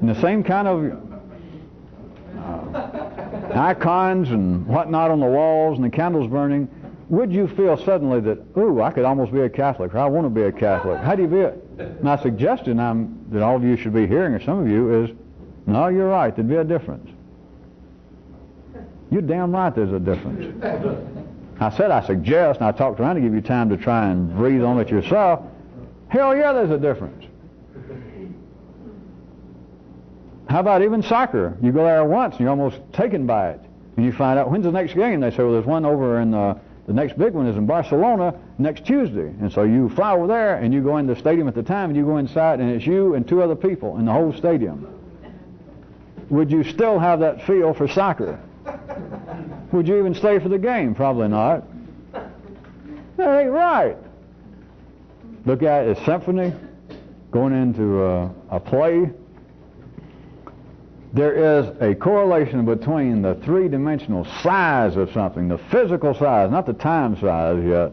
And the same kind of icons and whatnot on the walls and the candles burning, would you feel suddenly that, ooh, I could almost be a Catholic, or I want to be a Catholic? How do you be it? My suggestion that all of you should be hearing, or some of you, is, no, you're right, there'd be a difference. You're damn right there's a difference. I said I suggest, and I talked around to give you time to try and breathe on it yourself. Hell yeah, there's a difference. How about even soccer? You go there once and you're almost taken by it. And you find out, when's the next game? They say, well, there's one over in, the next big one is in Barcelona next Tuesday. And so you fly over there and you go in the stadium at the time and you go inside and it's you and 2 other people in the whole stadium. Would you still have that feel for soccer? Would you even stay for the game? Probably not. That ain't right. Look at it as symphony, going into a play. There is a correlation between the 3-dimensional size of something, the physical size, not the time size yet,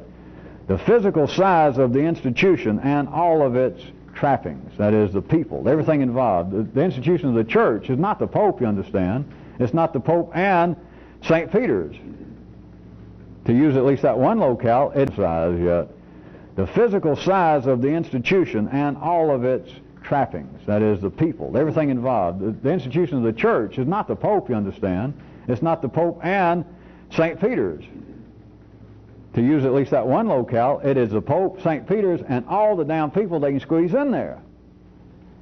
the physical size of the institution and all of its trappings, that is, the people, everything involved. The institution of the church is not the Pope, you understand. It's not the Pope and St. Peter's. To use at least that one locale, its size yet. The physical size of the institution and all of its trappings, that is, the people, everything involved. The institution of the church is not the Pope, you understand. It's not the Pope and St. Peter's. To use at least that one locale, it is the Pope, St. Peter's, and all the damn people they can squeeze in there.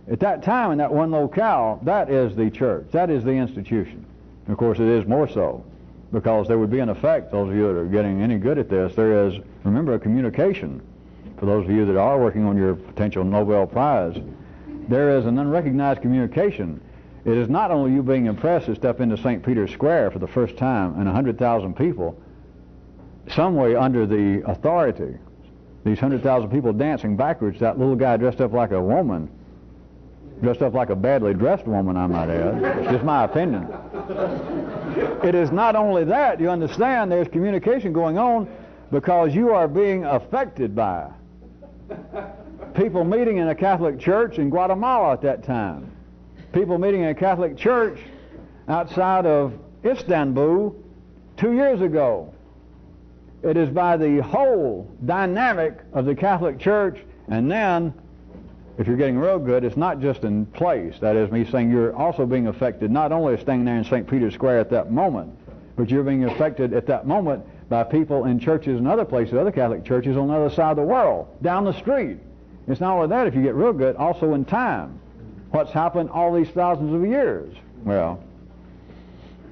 At that time, in that one locale, that is the church. That is the institution. Of course, it is more so, because there would be an effect, those of you that are getting any good at this, there is, remember, a communication. For those of you that are working on your potential Nobel Prize, there is an unrecognized communication. It is not only you being impressed to step into St. Peter's Square for the first time and 100,000 people, some way under the authority, these 100,000 people dancing backwards, that little guy dressed up like a woman, dressed up like a badly dressed woman, I might add. It's just my opinion. It is not only that, you understand, there's communication going on because you are being affected by people meeting in a Catholic church in Guatemala at that time. People meeting in a Catholic church outside of Istanbul 2 years ago. It is by the whole dynamic of the Catholic Church, and then, if you're getting real good, it's not just in place. That is me saying you're also being affected not only standing there in St. Peter's Square at that moment, but you're being affected at that moment by people in churches and other places, other Catholic churches on the other side of the world, down the street. It's not only that, if you get real good, also in time. What's happened all these thousands of years? Well,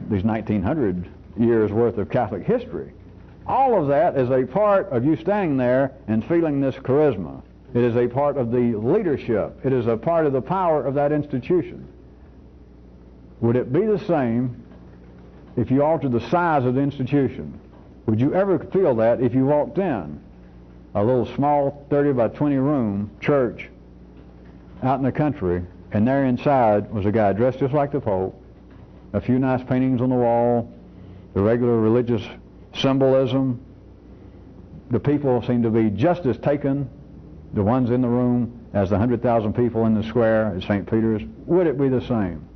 these 1900 years worth of Catholic history. All of that is a part of you standing there and feeling this charisma. It is a part of the leadership. It is a part of the power of that institution. Would it be the same if you altered the size of the institution? Would you ever feel that if you walked in a little small 30 by 20 room church out in the country, and there inside was a guy dressed just like the Pope, a few nice paintings on the wall, the regular religious symbolism, the people seem to be just as taken, the ones in the room, as the 100,000 people in the square at St. Peter's? Would it be the same?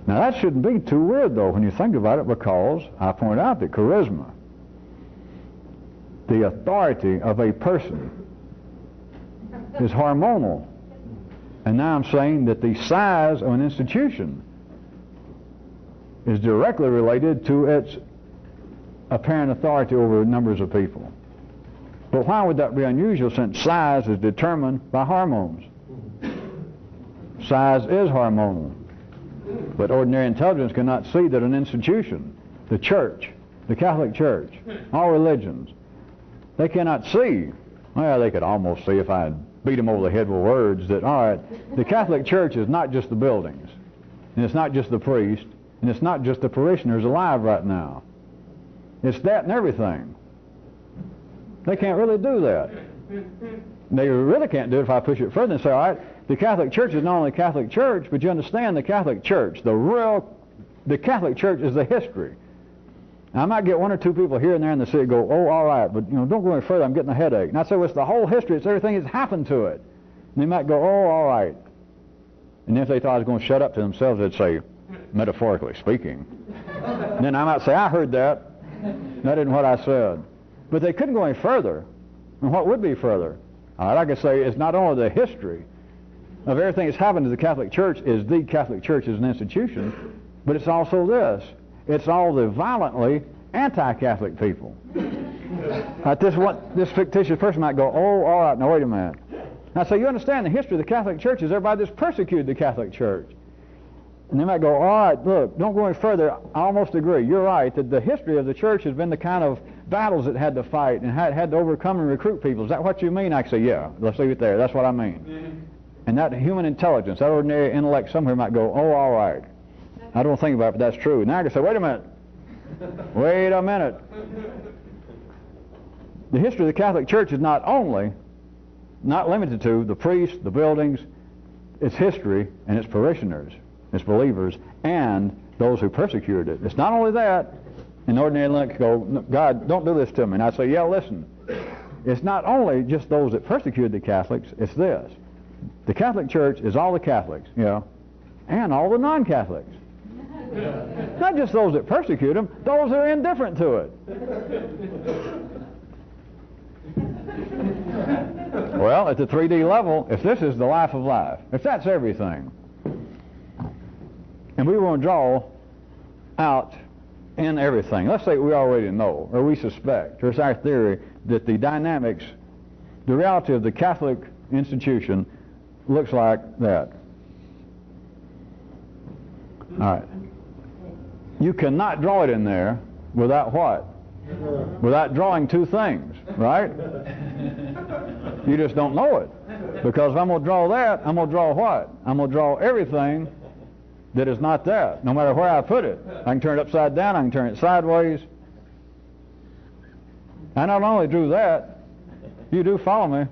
Now that shouldn't be too weird though when you think about it, because I point out that charisma, the authority of a person, is hormonal. And now I'm saying that the size of an institution is directly related to its apparent authority over numbers of people. But why would that be unusual, since size is determined by hormones? Size is hormonal. But ordinary intelligence cannot see that an institution, the church, the Catholic Church, all religions, they cannot see. Well, they could almost see if I had beat them over the head with words that, all right, the Catholic Church is not just the buildings, and it's not just the priest, and it's not just the parishioners alive right now. It's that and everything. They can't really do that. They really can't do it if I push it further and say, all right, the Catholic Church is not only the Catholic Church, but you understand the Catholic Church, the Catholic Church is the history. Now, I might get one or two people here and there in the city go, oh, all right, but don't go any further, I'm getting a headache. And I say, well, it's the whole history, it's everything that's happened to it. And they might go, oh, all right. And if they thought I was going to shut up to themselves, they'd say, metaphorically speaking. Then I might say, I heard that. That isn't what I said. But they couldn't go any further. And what would be further? All right, I could say it's not only the history of everything that's happened to the Catholic Church is the Catholic Church as an institution, but it's also this. It's all the violently anti-Catholic people. This fictitious person might go, oh, all right, now wait a minute. Now, so you understand the history of the Catholic Church is everybody that's persecuted the Catholic Church. And they might go, all right, look, don't go any further. I almost agree. You're right that the history of the church has been the kind of battles it had to fight and had to overcome and recruit people. Is that what you mean? I can say, yeah, let's leave it there. That's what I mean. And that human intelligence, that ordinary intellect somewhere might go, oh, all right. I don't think about it, but that's true. Now I can say, wait a minute. Wait a minute. The history of the Catholic Church is not limited to the priests, the buildings, its history, and its parishioners, its believers, and those who persecuted it. It's not only that. An ordinary intellect go, God, don't do this to me. And I say, yeah, listen. It's not only just those that persecuted the Catholics, it's this. The Catholic Church is all the Catholics, and all the non-Catholics. Not just those that persecute them, those that are indifferent to it. Well, at the 3D level, if this is the life of life, if that's everything, and we want to draw out in everything, let's say we already know, or we suspect, or it's our theory, that the dynamics, the reality of the Catholic institution looks like that. All right. You cannot draw it in there without what? Without drawing two things, right? You just don't know it. Because if I'm going to draw that, I'm going to draw what? I'm going to draw everything that is not that, no matter where I put it. I can turn it upside down, I can turn it sideways. I not only drew that, you do follow me.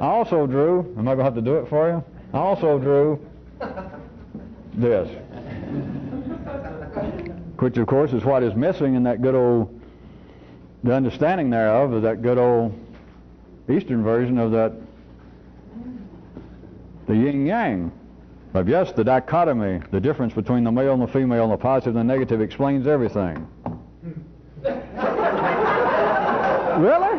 I also drew, am I going to have to do it for you? I also drew this. Which of course is what is missing in that good old, the understanding thereof of that good old Eastern version of that, the yin-yang. But yes, the dichotomy, the difference between the male and the female and the positive and the negative explains everything. Really?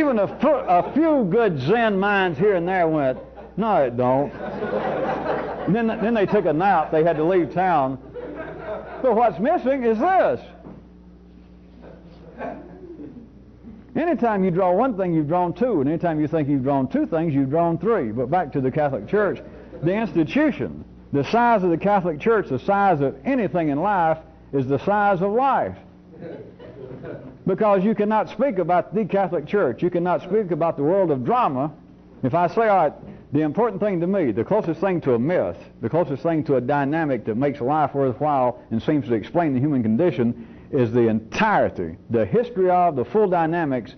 Even a few good Zen minds here and there went, no, it don't. And then they took a nap. They had to leave town. But what's missing is this. Anytime you draw one thing, you've drawn two. And anytime you think you've drawn two things, you've drawn three. But back to the Catholic Church, the institution, the size of the Catholic Church, the size of anything in life, is the size of life. Because you cannot speak about the Catholic Church. You cannot speak about the world of drama. If I say, all right, the important thing to me, the closest thing to a myth, the closest thing to a dynamic that makes life worthwhile and seems to explain the human condition is the entirety, the history of, the full dynamics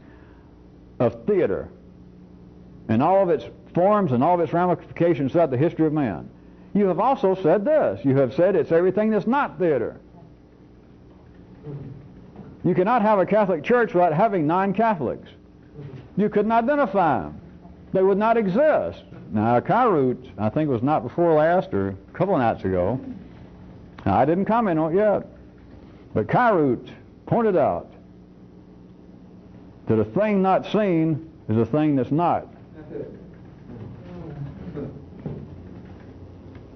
of theater and all of its forms and all of its ramifications throughout the history of man. You have also said this. You have said it's everything that's not theater. You cannot have a Catholic Church without having non-Catholics. You couldn't identify them. They would not exist. Now, Kyroots, I think it was not before last or a couple of nights ago. Now, I didn't comment on it yet. But Kyroots pointed out that a thing not seen is a thing that's not.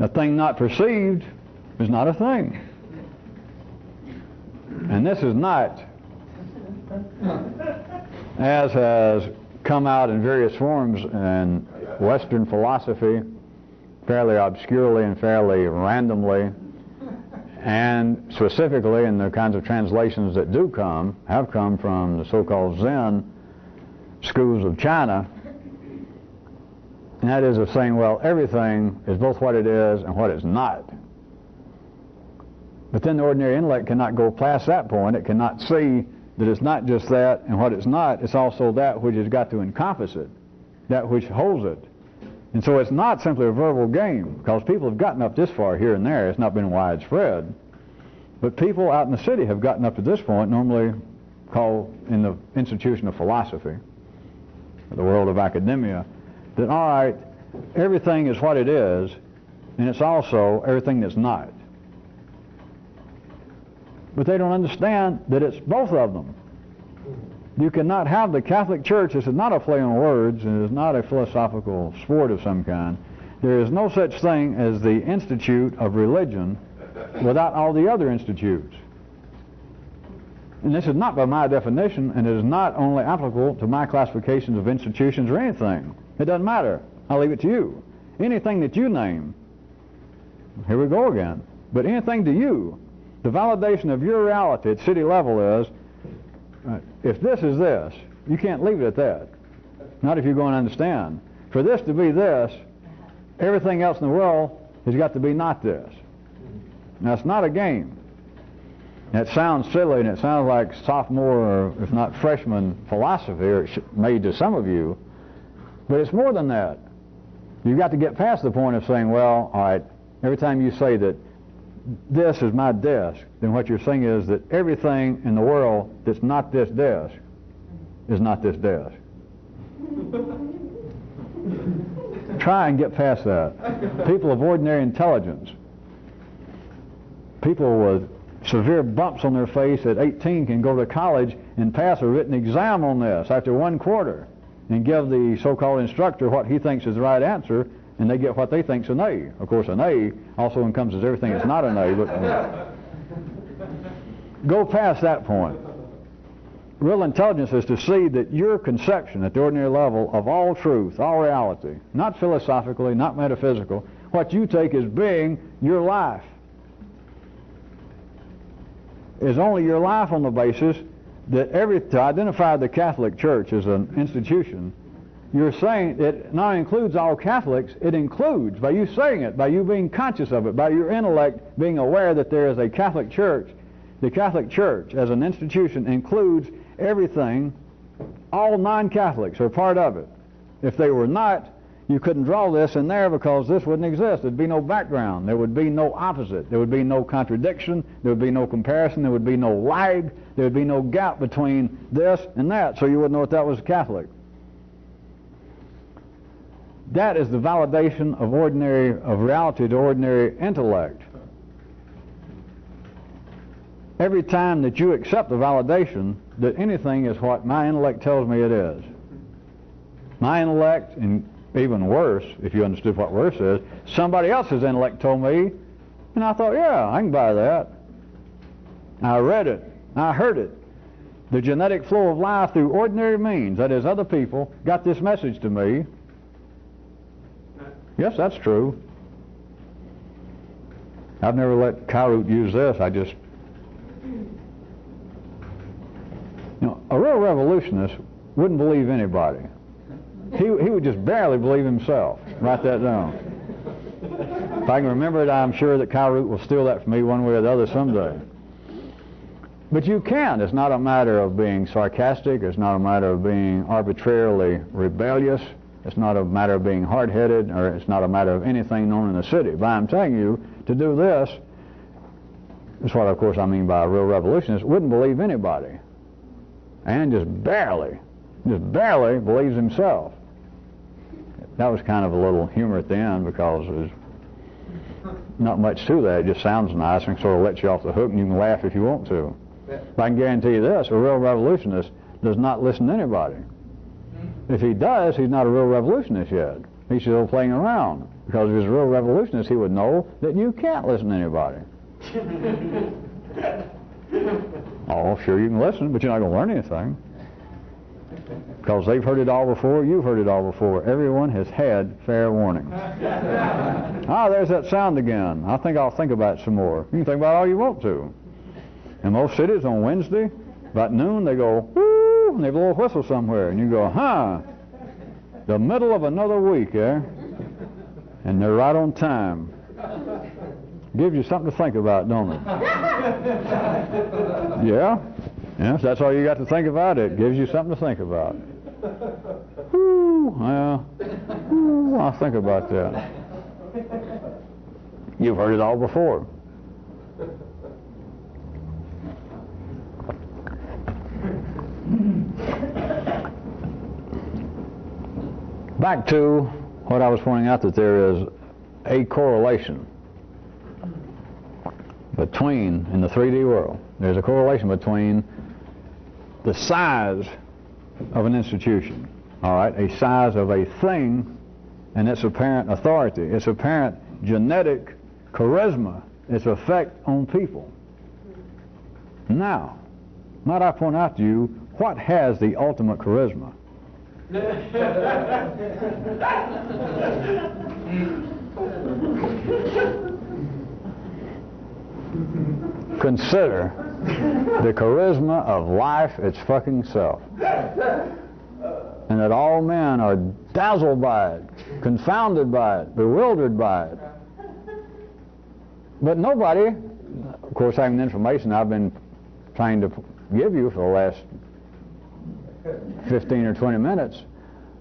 A thing not perceived is not a thing. And this is not, as has come out in various forms in Western philosophy, fairly obscurely and fairly randomly, and specifically in the kinds of translations that have come from the so-called Zen schools of China, and that is of saying, well, everything is both what it is and what it's not. But then the ordinary intellect cannot go past that point. It cannot see that it's not just that and what it's not, it's also that which has got to encompass it, that which holds it. And so it's not simply a verbal game, because people have gotten up this far here and there. It's not been widespread. But people out in the city have gotten up to this point, normally called in the institution of philosophy, the world of academia, that all right, everything is what it is, and it's also everything that's not. But they don't understand that it's both of them. You cannot have the Catholic Church. This is not a play on words, and it is not a philosophical sport of some kind. There is no such thing as the institute of religion without all the other institutes. And this is not by my definition, and it is not only applicable to my classifications of institutions or anything. It doesn't matter. I'll leave it to you. Anything that you name, here we go again, but anything to you, the validation of your reality at city level is, if this is this, you can't leave it at that. Not if you're going to understand. For this to be this, everything else in the world has got to be not this. Now, it's not a game. It sounds silly, and it sounds like sophomore or, if not freshman, philosophy, or it may to some of you, but it's more than that. You've got to get past the point of saying, well, all right, every time you say that this is my desk, then what you're saying is that everything in the world that's not this desk is not this desk. Try and get past that. People of ordinary intelligence, people with severe bumps on their face at 18 can go to college and pass a written exam on this after 1 quarter and give the so-called instructor what he thinks is the right answer, and they get what they think is an A. Of course, an A also encompasses everything that's not an A, but go past that point. Real intelligence is to see that your conception at the ordinary level of all truth, all reality, not philosophically, not metaphysical, what you take as being your life, is only your life on the basis that to identify the Catholic Church as an institution, you're saying it not includes all Catholics, it includes, by you saying it, by you being conscious of it, by your intellect being aware that there is a Catholic Church, the Catholic Church as an institution includes everything, all non-Catholics are part of it. If they were not, you couldn't draw this in there because this wouldn't exist. There'd be no background. There would be no opposite. There would be no contradiction. There would be no comparison. There would be no lag. There would be no gap between this and that, so you wouldn't know what that was Catholic. That is the validation of reality to ordinary intellect. Every time that you accept the validation that anything is what my intellect tells me it is, my intellect, and even worse, if you understood what worse is, somebody else's intellect told me, and I thought, yeah, I can buy that. I read it. I heard it. The genetic flow of life through ordinary means, that is, other people, got this message to me. Yes, that's true. I've never let Kyroots use this. A real revolutionist wouldn't believe anybody. He would just barely believe himself. Write that down. If I can remember it, I'm sure that Kyroots will steal that from me one way or the other someday. But you can. It's not a matter of being sarcastic. It's not a matter of being arbitrarily rebellious. It's not a matter of being hard-headed, or it's not a matter of anything known in the city. But I'm telling you, to do this, that's what, of course, I mean by a real revolutionist, wouldn't believe anybody. And just barely believes himself. That was kind of a little humor at the end because there's not much to that. It just sounds nice and sort of lets you off the hook, and you can laugh if you want to. But I can guarantee you this, a real revolutionist does not listen to anybody. If he does, he's not a real revolutionist yet. He's still playing around. Because if he's a real revolutionist, he would know that you can't listen to anybody. Oh, sure you can listen, but you're not going to learn anything. Because they've heard it all before, you've heard it all before. Everyone has had fair warning. There's that sound again. I think I'll think about it some more. You can think about it all you want to. In most cities on Wednesday, about noon, they go, whoo, and they blow a whistle somewhere. And you go, the middle of another week, eh? And they're right on time. Gives you something to think about, don't it? Yeah? Yes, that's all you got to think about. It gives you something to think about. I'll think about that. You've heard it all before. Back to what I was pointing out, that there is a correlation between, in the 3D world, there's a correlation between the size of an institution, all right, a size of a thing, and its apparent authority, its apparent genetic charisma, its effect on people. Now, might I point out to you what has the ultimate charisma? Consider the charisma of life its fucking self. And that all men are dazzled by it, confounded by it, bewildered by it. But nobody, of course, having the information I've been trying to give you for the last 15 or 20 minutes,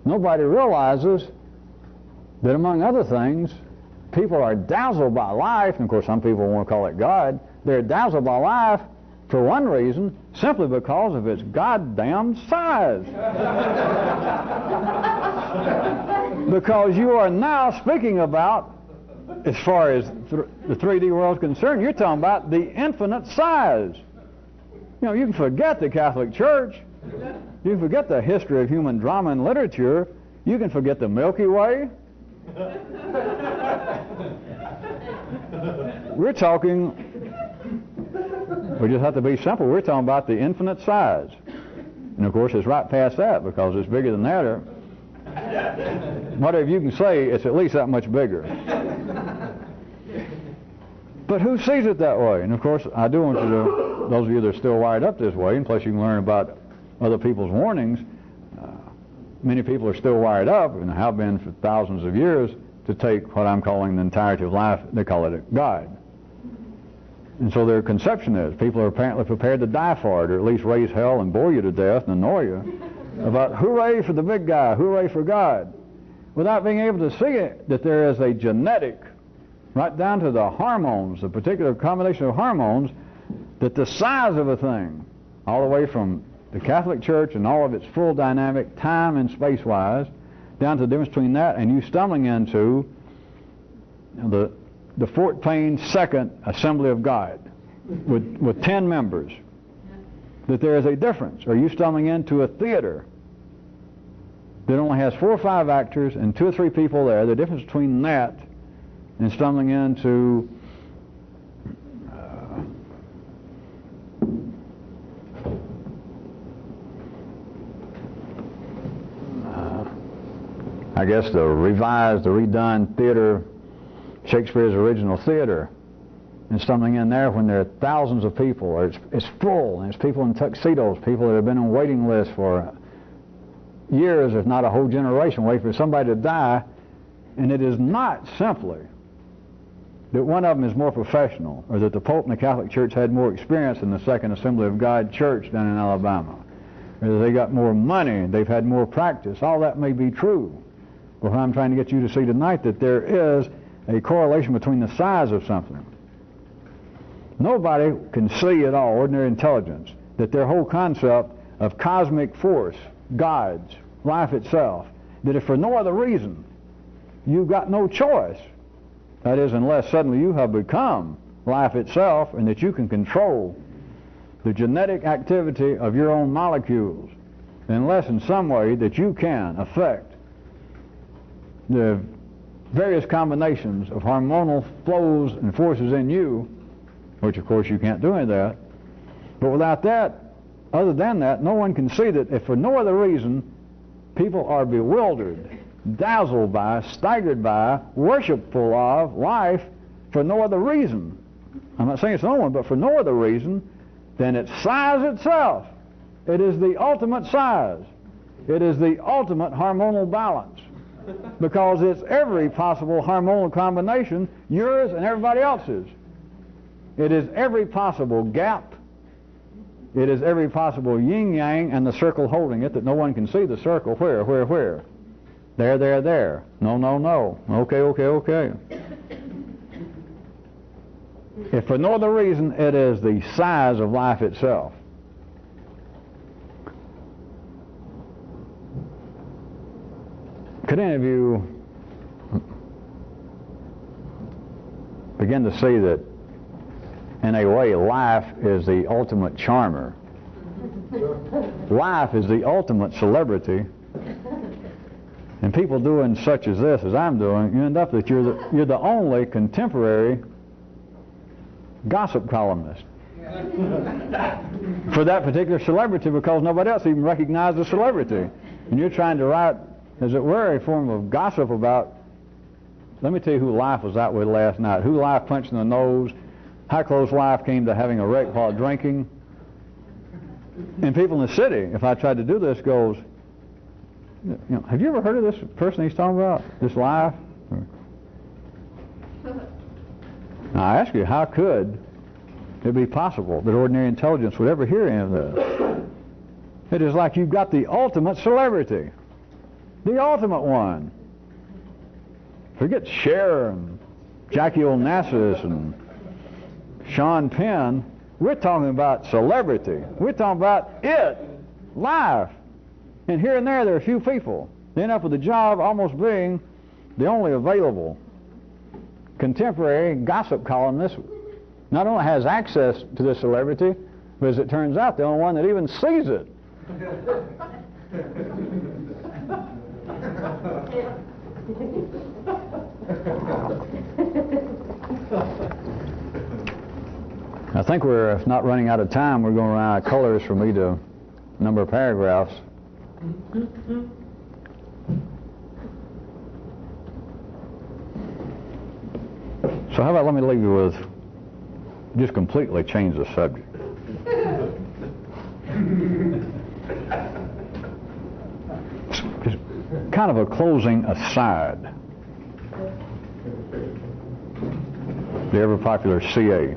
nobody realizes that, among other things, people are dazzled by life, and of course some people want to call it God. They're dazzled by life for one reason, simply because of its goddamn size. Because you are now speaking about, as far as the 3D world is concerned, you're talking about the infinite size. You know, you can forget the Catholic Church. You can forget the history of human drama and literature. You can forget the Milky Way. We're talking, we just have to be simple, we're talking about the infinite size. And of course it's right past that, because it's bigger than that, or whatever you can say, it's at least that much bigger. But who sees it that way? And of course I do want you to, those of you that are still wired up this way, and plus you can learn about other people's warnings, many people are still wired up, and have been for thousands of years, to take what I'm calling the entirety of life, they call it a God. And so their conception is, people are apparently prepared to die for it, or at least raise hell and bore you to death and annoy you, about hooray for the big guy, hooray for God, without being able to see it, that there is a genetic, right down to the hormones, the particular combination of hormones, that the size of a thing, all the way from the Catholic Church and all of its full dynamic, time and space-wise, down to the difference between that and you stumbling into the 14-second Assembly of God with 10 members, that there is a difference. Or you stumbling into a theater that only has 4 or 5 actors and 2 or 3 people there, the difference between that and stumbling into I guess the revised, the redone theater, Shakespeare's original theater, and stumbling in there when there are thousands of people, or it's full, and it's people in tuxedos, people that have been on waiting lists for years, if not a whole generation, waiting for somebody to die, and it is not simply that one of them is more professional, or that the Pope and the Catholic Church had more experience than the Second Assembly of God Church down in Alabama, or that they got more money, they've had more practice. All that may be true. But I'm trying to get you to see tonight that there is a correlation between the size of something. Nobody can see at all, ordinary intelligence, that their whole concept of cosmic force, gods, life itself, that if for no other reason you've got no choice, that is, unless suddenly you have become life itself and that you can control the genetic activity of your own molecules, unless in some way that you can affect the various combinations of hormonal flows and forces in you, which of course you can't do any of that. But without that, other than that, no one can see that if for no other reason people are bewildered, dazzled by, staggered by, worshipful of life for no other reason. I'm not saying it's no one, but for no other reason than its size itself. It is the ultimate size. It is the ultimate hormonal balance. Because it's every possible hormonal combination, yours and everybody else's. It is every possible gap. It is every possible yin-yang and the circle holding it, that no one can see the circle. Where? There. No. Okay. If for no other reason, it is the size of life itself. Could any of you begin to see that, in a way, life is the ultimate charmer. Life is the ultimate celebrity. And people doing such as this, as I'm doing, you end up that you're the only contemporary gossip columnist for that particular celebrity, because nobody else even recognized the celebrity. And you're trying to write, as it were, a form of gossip about, let me tell you who Life was out with last night, who Life punched in the nose, how close Life came to having a wreck while drinking. And people in the city, if I tried to do this, goes, you know, have you ever heard of this person he's talking about, this Life? Now I ask you, how could it be possible that ordinary intelligence would ever hear any of this? It is like you've got the ultimate celebrity, the ultimate one. Forget Cher and Jackie Onassis and Sean Penn. We're talking about celebrity. We're talking about it, Life. And here and there are a few people. They end up with a job almost being the only available contemporary gossip columnist. Not only has access to this celebrity, but as it turns out, the only one that even sees it. I think we're, if not running out of time, we're going to run out of colors for me to number paragraphs. So how about let me leave you with, just completely change the subject. Just kind of a closing aside. The ever popular CA.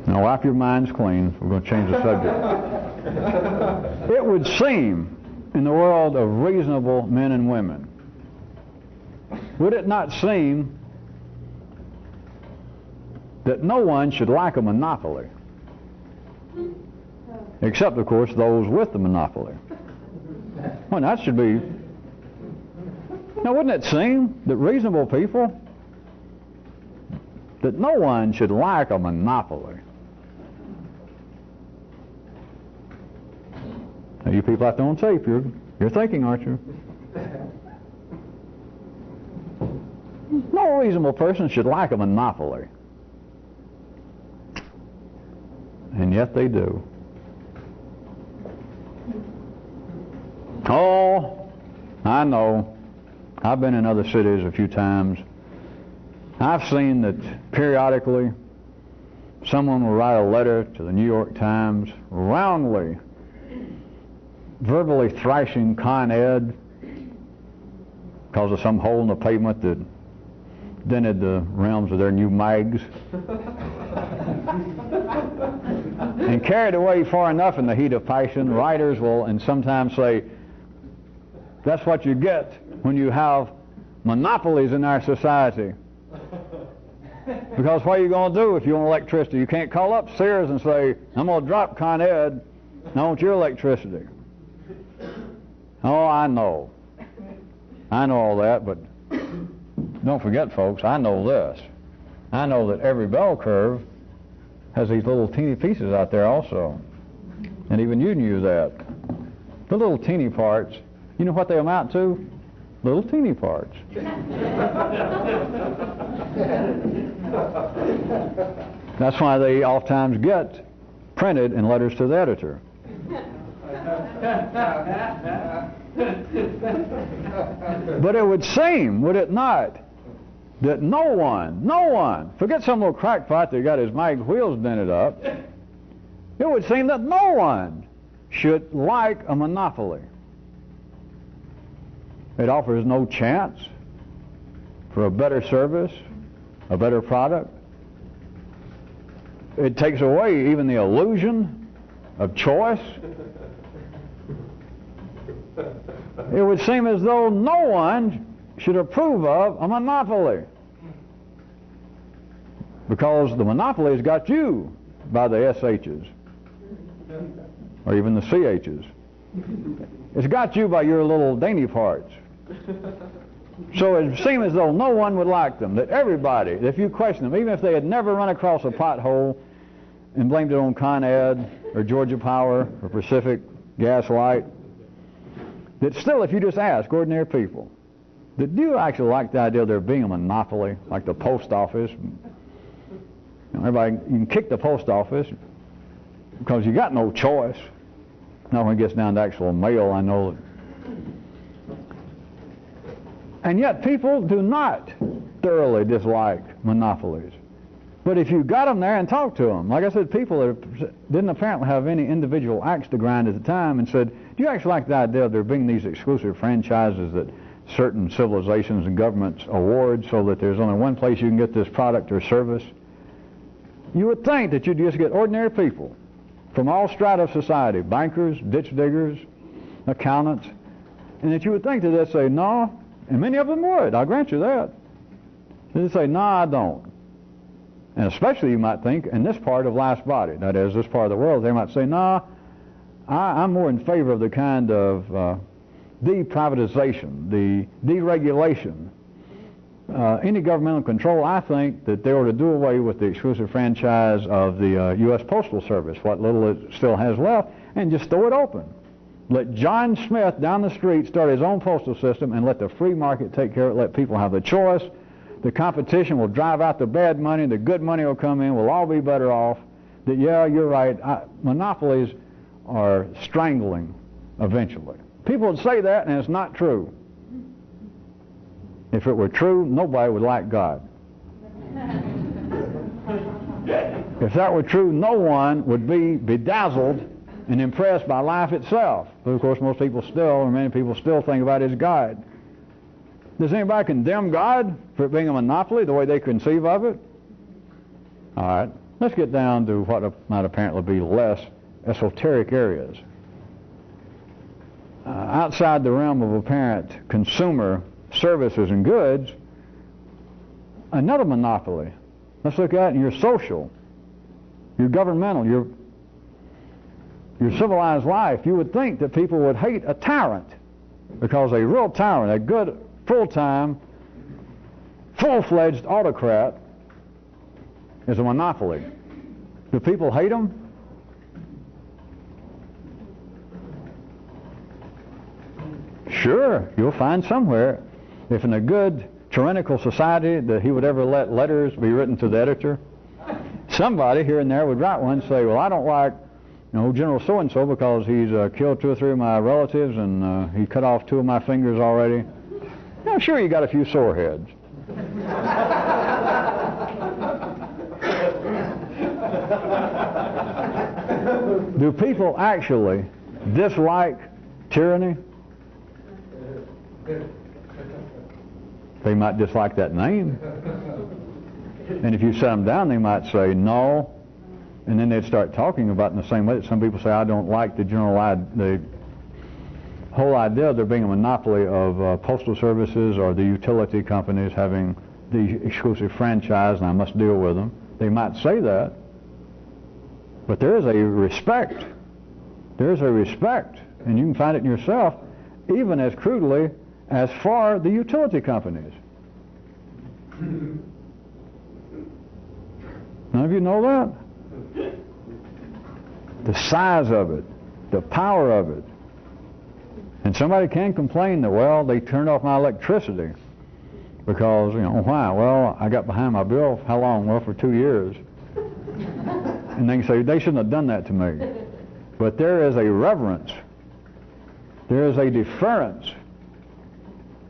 Now wipe your minds clean. We're going to change the subject. It would seem in the world of reasonable men and women, would it not seem that no one should like a monopoly, except of course those with the monopoly? Well, that should be. Now wouldn't it seem that reasonable people, that no one should like a monopoly? Now you people out there on tape, you're thinking, aren't you? No reasonable person should like a monopoly. And yet they do. Oh, I know. I've been in other cities a few times. I've seen that periodically someone will write a letter to the New York Times roundly, verbally thrashing Con Ed because of some hole in the pavement that dented the rims of their new mags. And carried away far enough in the heat of passion, writers will and sometimes say, that's what you get when you have monopolies in our society. Because what are you going to do if you want electricity? You can't call up Sears and say, I'm going to drop Con Ed, I want your electricity. Oh, I know. I know all that, but don't forget, folks, I know this. I know that every bell curve has these little teeny pieces out there also. And even you knew that. The little teeny parts, you know what they amount to? Little teeny parts. That's why they oftentimes get printed in letters to the editor. But it would seem, would it not, that no one, forget some little crackpot that got his mag wheels dented up, it would seem that no one should like a monopoly. It offers no chance for a better service, a better product. It takes away even the illusion of choice. It would seem as though no one should approve of a monopoly, because the monopoly has got you by the SHs or even the CHs. It's got you by your little dainty parts. So it seemed as though no one would like them, that everybody, if you question them, even if they had never run across a pothole and blamed it on Con Ed or Georgia Power or Pacific Gas Light, that still if you just ask ordinary people, that do you actually like the idea of there being a monopoly, like the post office? Everybody, you can kick the post office because you got no choice. Now when it gets down to actual mail, I know that. And yet people do not thoroughly dislike monopolies. But if you got them there and talked to them, like I said, people that didn't apparently have any individual axe to grind at the time and said, do you actually like the idea of there being these exclusive franchises that certain civilizations and governments award so that there's only one place you can get this product or service? You would think that you'd just get ordinary people from all strata of society, bankers, ditch diggers, accountants, and that you would think that they'd say, no, and many of them would, I'll grant you that. They'd say, no, I don't. And especially you might think in this part of life's body, that is, this part of the world, they might say, no, I'm more in favor of the kind of deprivatization, the deregulation, any governmental control. I think that they ought to do away with the exclusive franchise of the U.S. Postal Service, what little it still has left, and just throw it open. Let John Smith down the street start his own postal system and let the free market take care of it. Let people have the choice. The competition will drive out the bad money. The good money will come in. We'll all be better off. That, yeah, you're right. Monopolies are strangling eventually. People would say that, and it's not true. If it were true, nobody would like God. If that were true, no one would be bedazzled and impressed by life itself. But of course, most people still, or many people still think about it as God. Does anybody condemn God for it being a monopoly, the way they conceive of it? All right, let's get down to what might apparently be less esoteric areas. Outside the realm of apparent consumer services and goods, another monopoly. Let's look at it in your social, your governmental, your civilized life. You would think that people would hate a tyrant, because a real tyrant, a good, full-time, full-fledged autocrat is a monopoly. Do people hate them? Sure, you'll find somewhere, if in a good tyrannical society, that he would ever let letters be written to the editor. Somebody here and there would write one and say, well, I don't like General so-and-so because he's killed 2 or 3 of my relatives and he cut off 2 of my fingers already. Now, sure, you got a few sore heads. Do people actually dislike tyranny? They might dislike that name. And if you set them down, they might say no. And then they'd start talking about it in the same way that some people say, I don't like the whole idea of there being a monopoly of postal services or the utility companies having the exclusive franchise and I must deal with them. They might say that. But there is a respect. There is a respect, and you can find it in yourself, even as crudely as for the utility companies. None of you know that? The size of it, the power of it. And somebody can complain that, well, they turned off my electricity because, why? Well, I got behind my bill. How long? Well, for 2 years. And they can say, they shouldn't have done that to me. But there is a reverence. There is a deference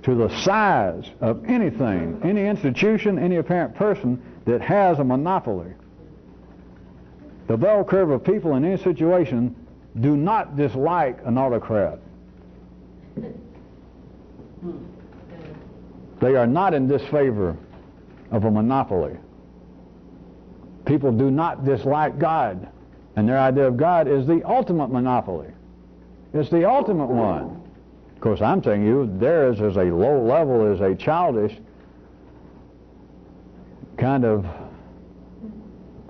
to the size of anything, any institution, any apparent person that has a monopoly. The bell curve of people in any situation do not dislike an autocrat. They are not in disfavor of a monopoly. People do not dislike God, and their idea of God is the ultimate monopoly. It's the ultimate one. Of course, I'm telling you, theirs is a low level, is a childish kind of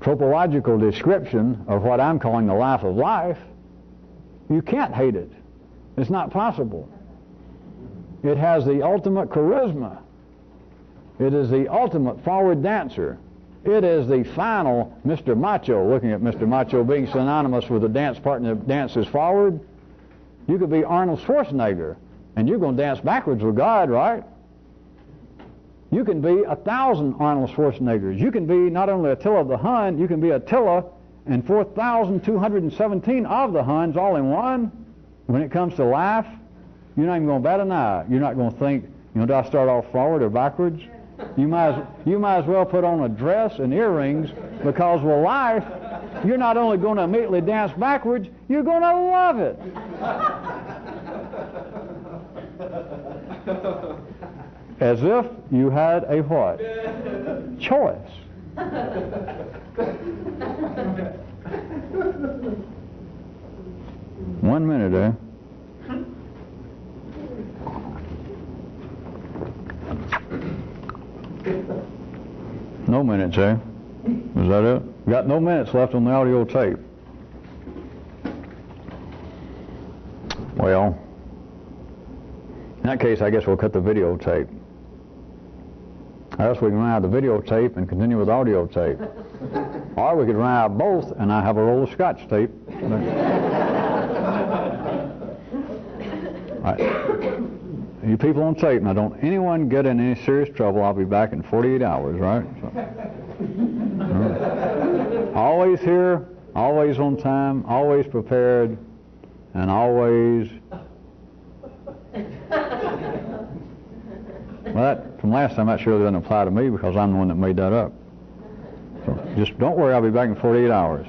tropological description of what I'm calling the life of life. You can't hate it. It's not possible. It has the ultimate charisma. It is the ultimate forward dancer. It is the final Mr. Macho, looking at Mr. Macho being synonymous with a dance partner that dances forward. You could be Arnold Schwarzenegger, and you're going to dance backwards with God, right? You can be 1,000 Arnold Schwarzeneggers. You can be not only Attila the Hun, you can be Attila and 4,217 of the Huns all in one. When it comes to life, you're not even going to bat an eye. You're not going to think, do I start off forward or backwards? You might as well put on a dress and earrings, because with life, you're not only going to immediately dance backwards, you're going to love it. As if you had a what? Choice. 1 minute, eh? No minutes, eh? Is that it? Got no minutes left on the audio tape. Well, in that case, I guess we'll cut the videotape. Or else we can run out of the videotape and continue with audio tape. Or we could run out of both, and I have a roll of Scotch tape. All right. You people on tape, now don't anyone get in any serious trouble. I'll be back in 48 hours, right? So, always here, always on time, always prepared, and always... Well, that, from last time, that surely doesn't apply to me, because I'm the one that made that up. So just don't worry, I'll be back in 48 hours.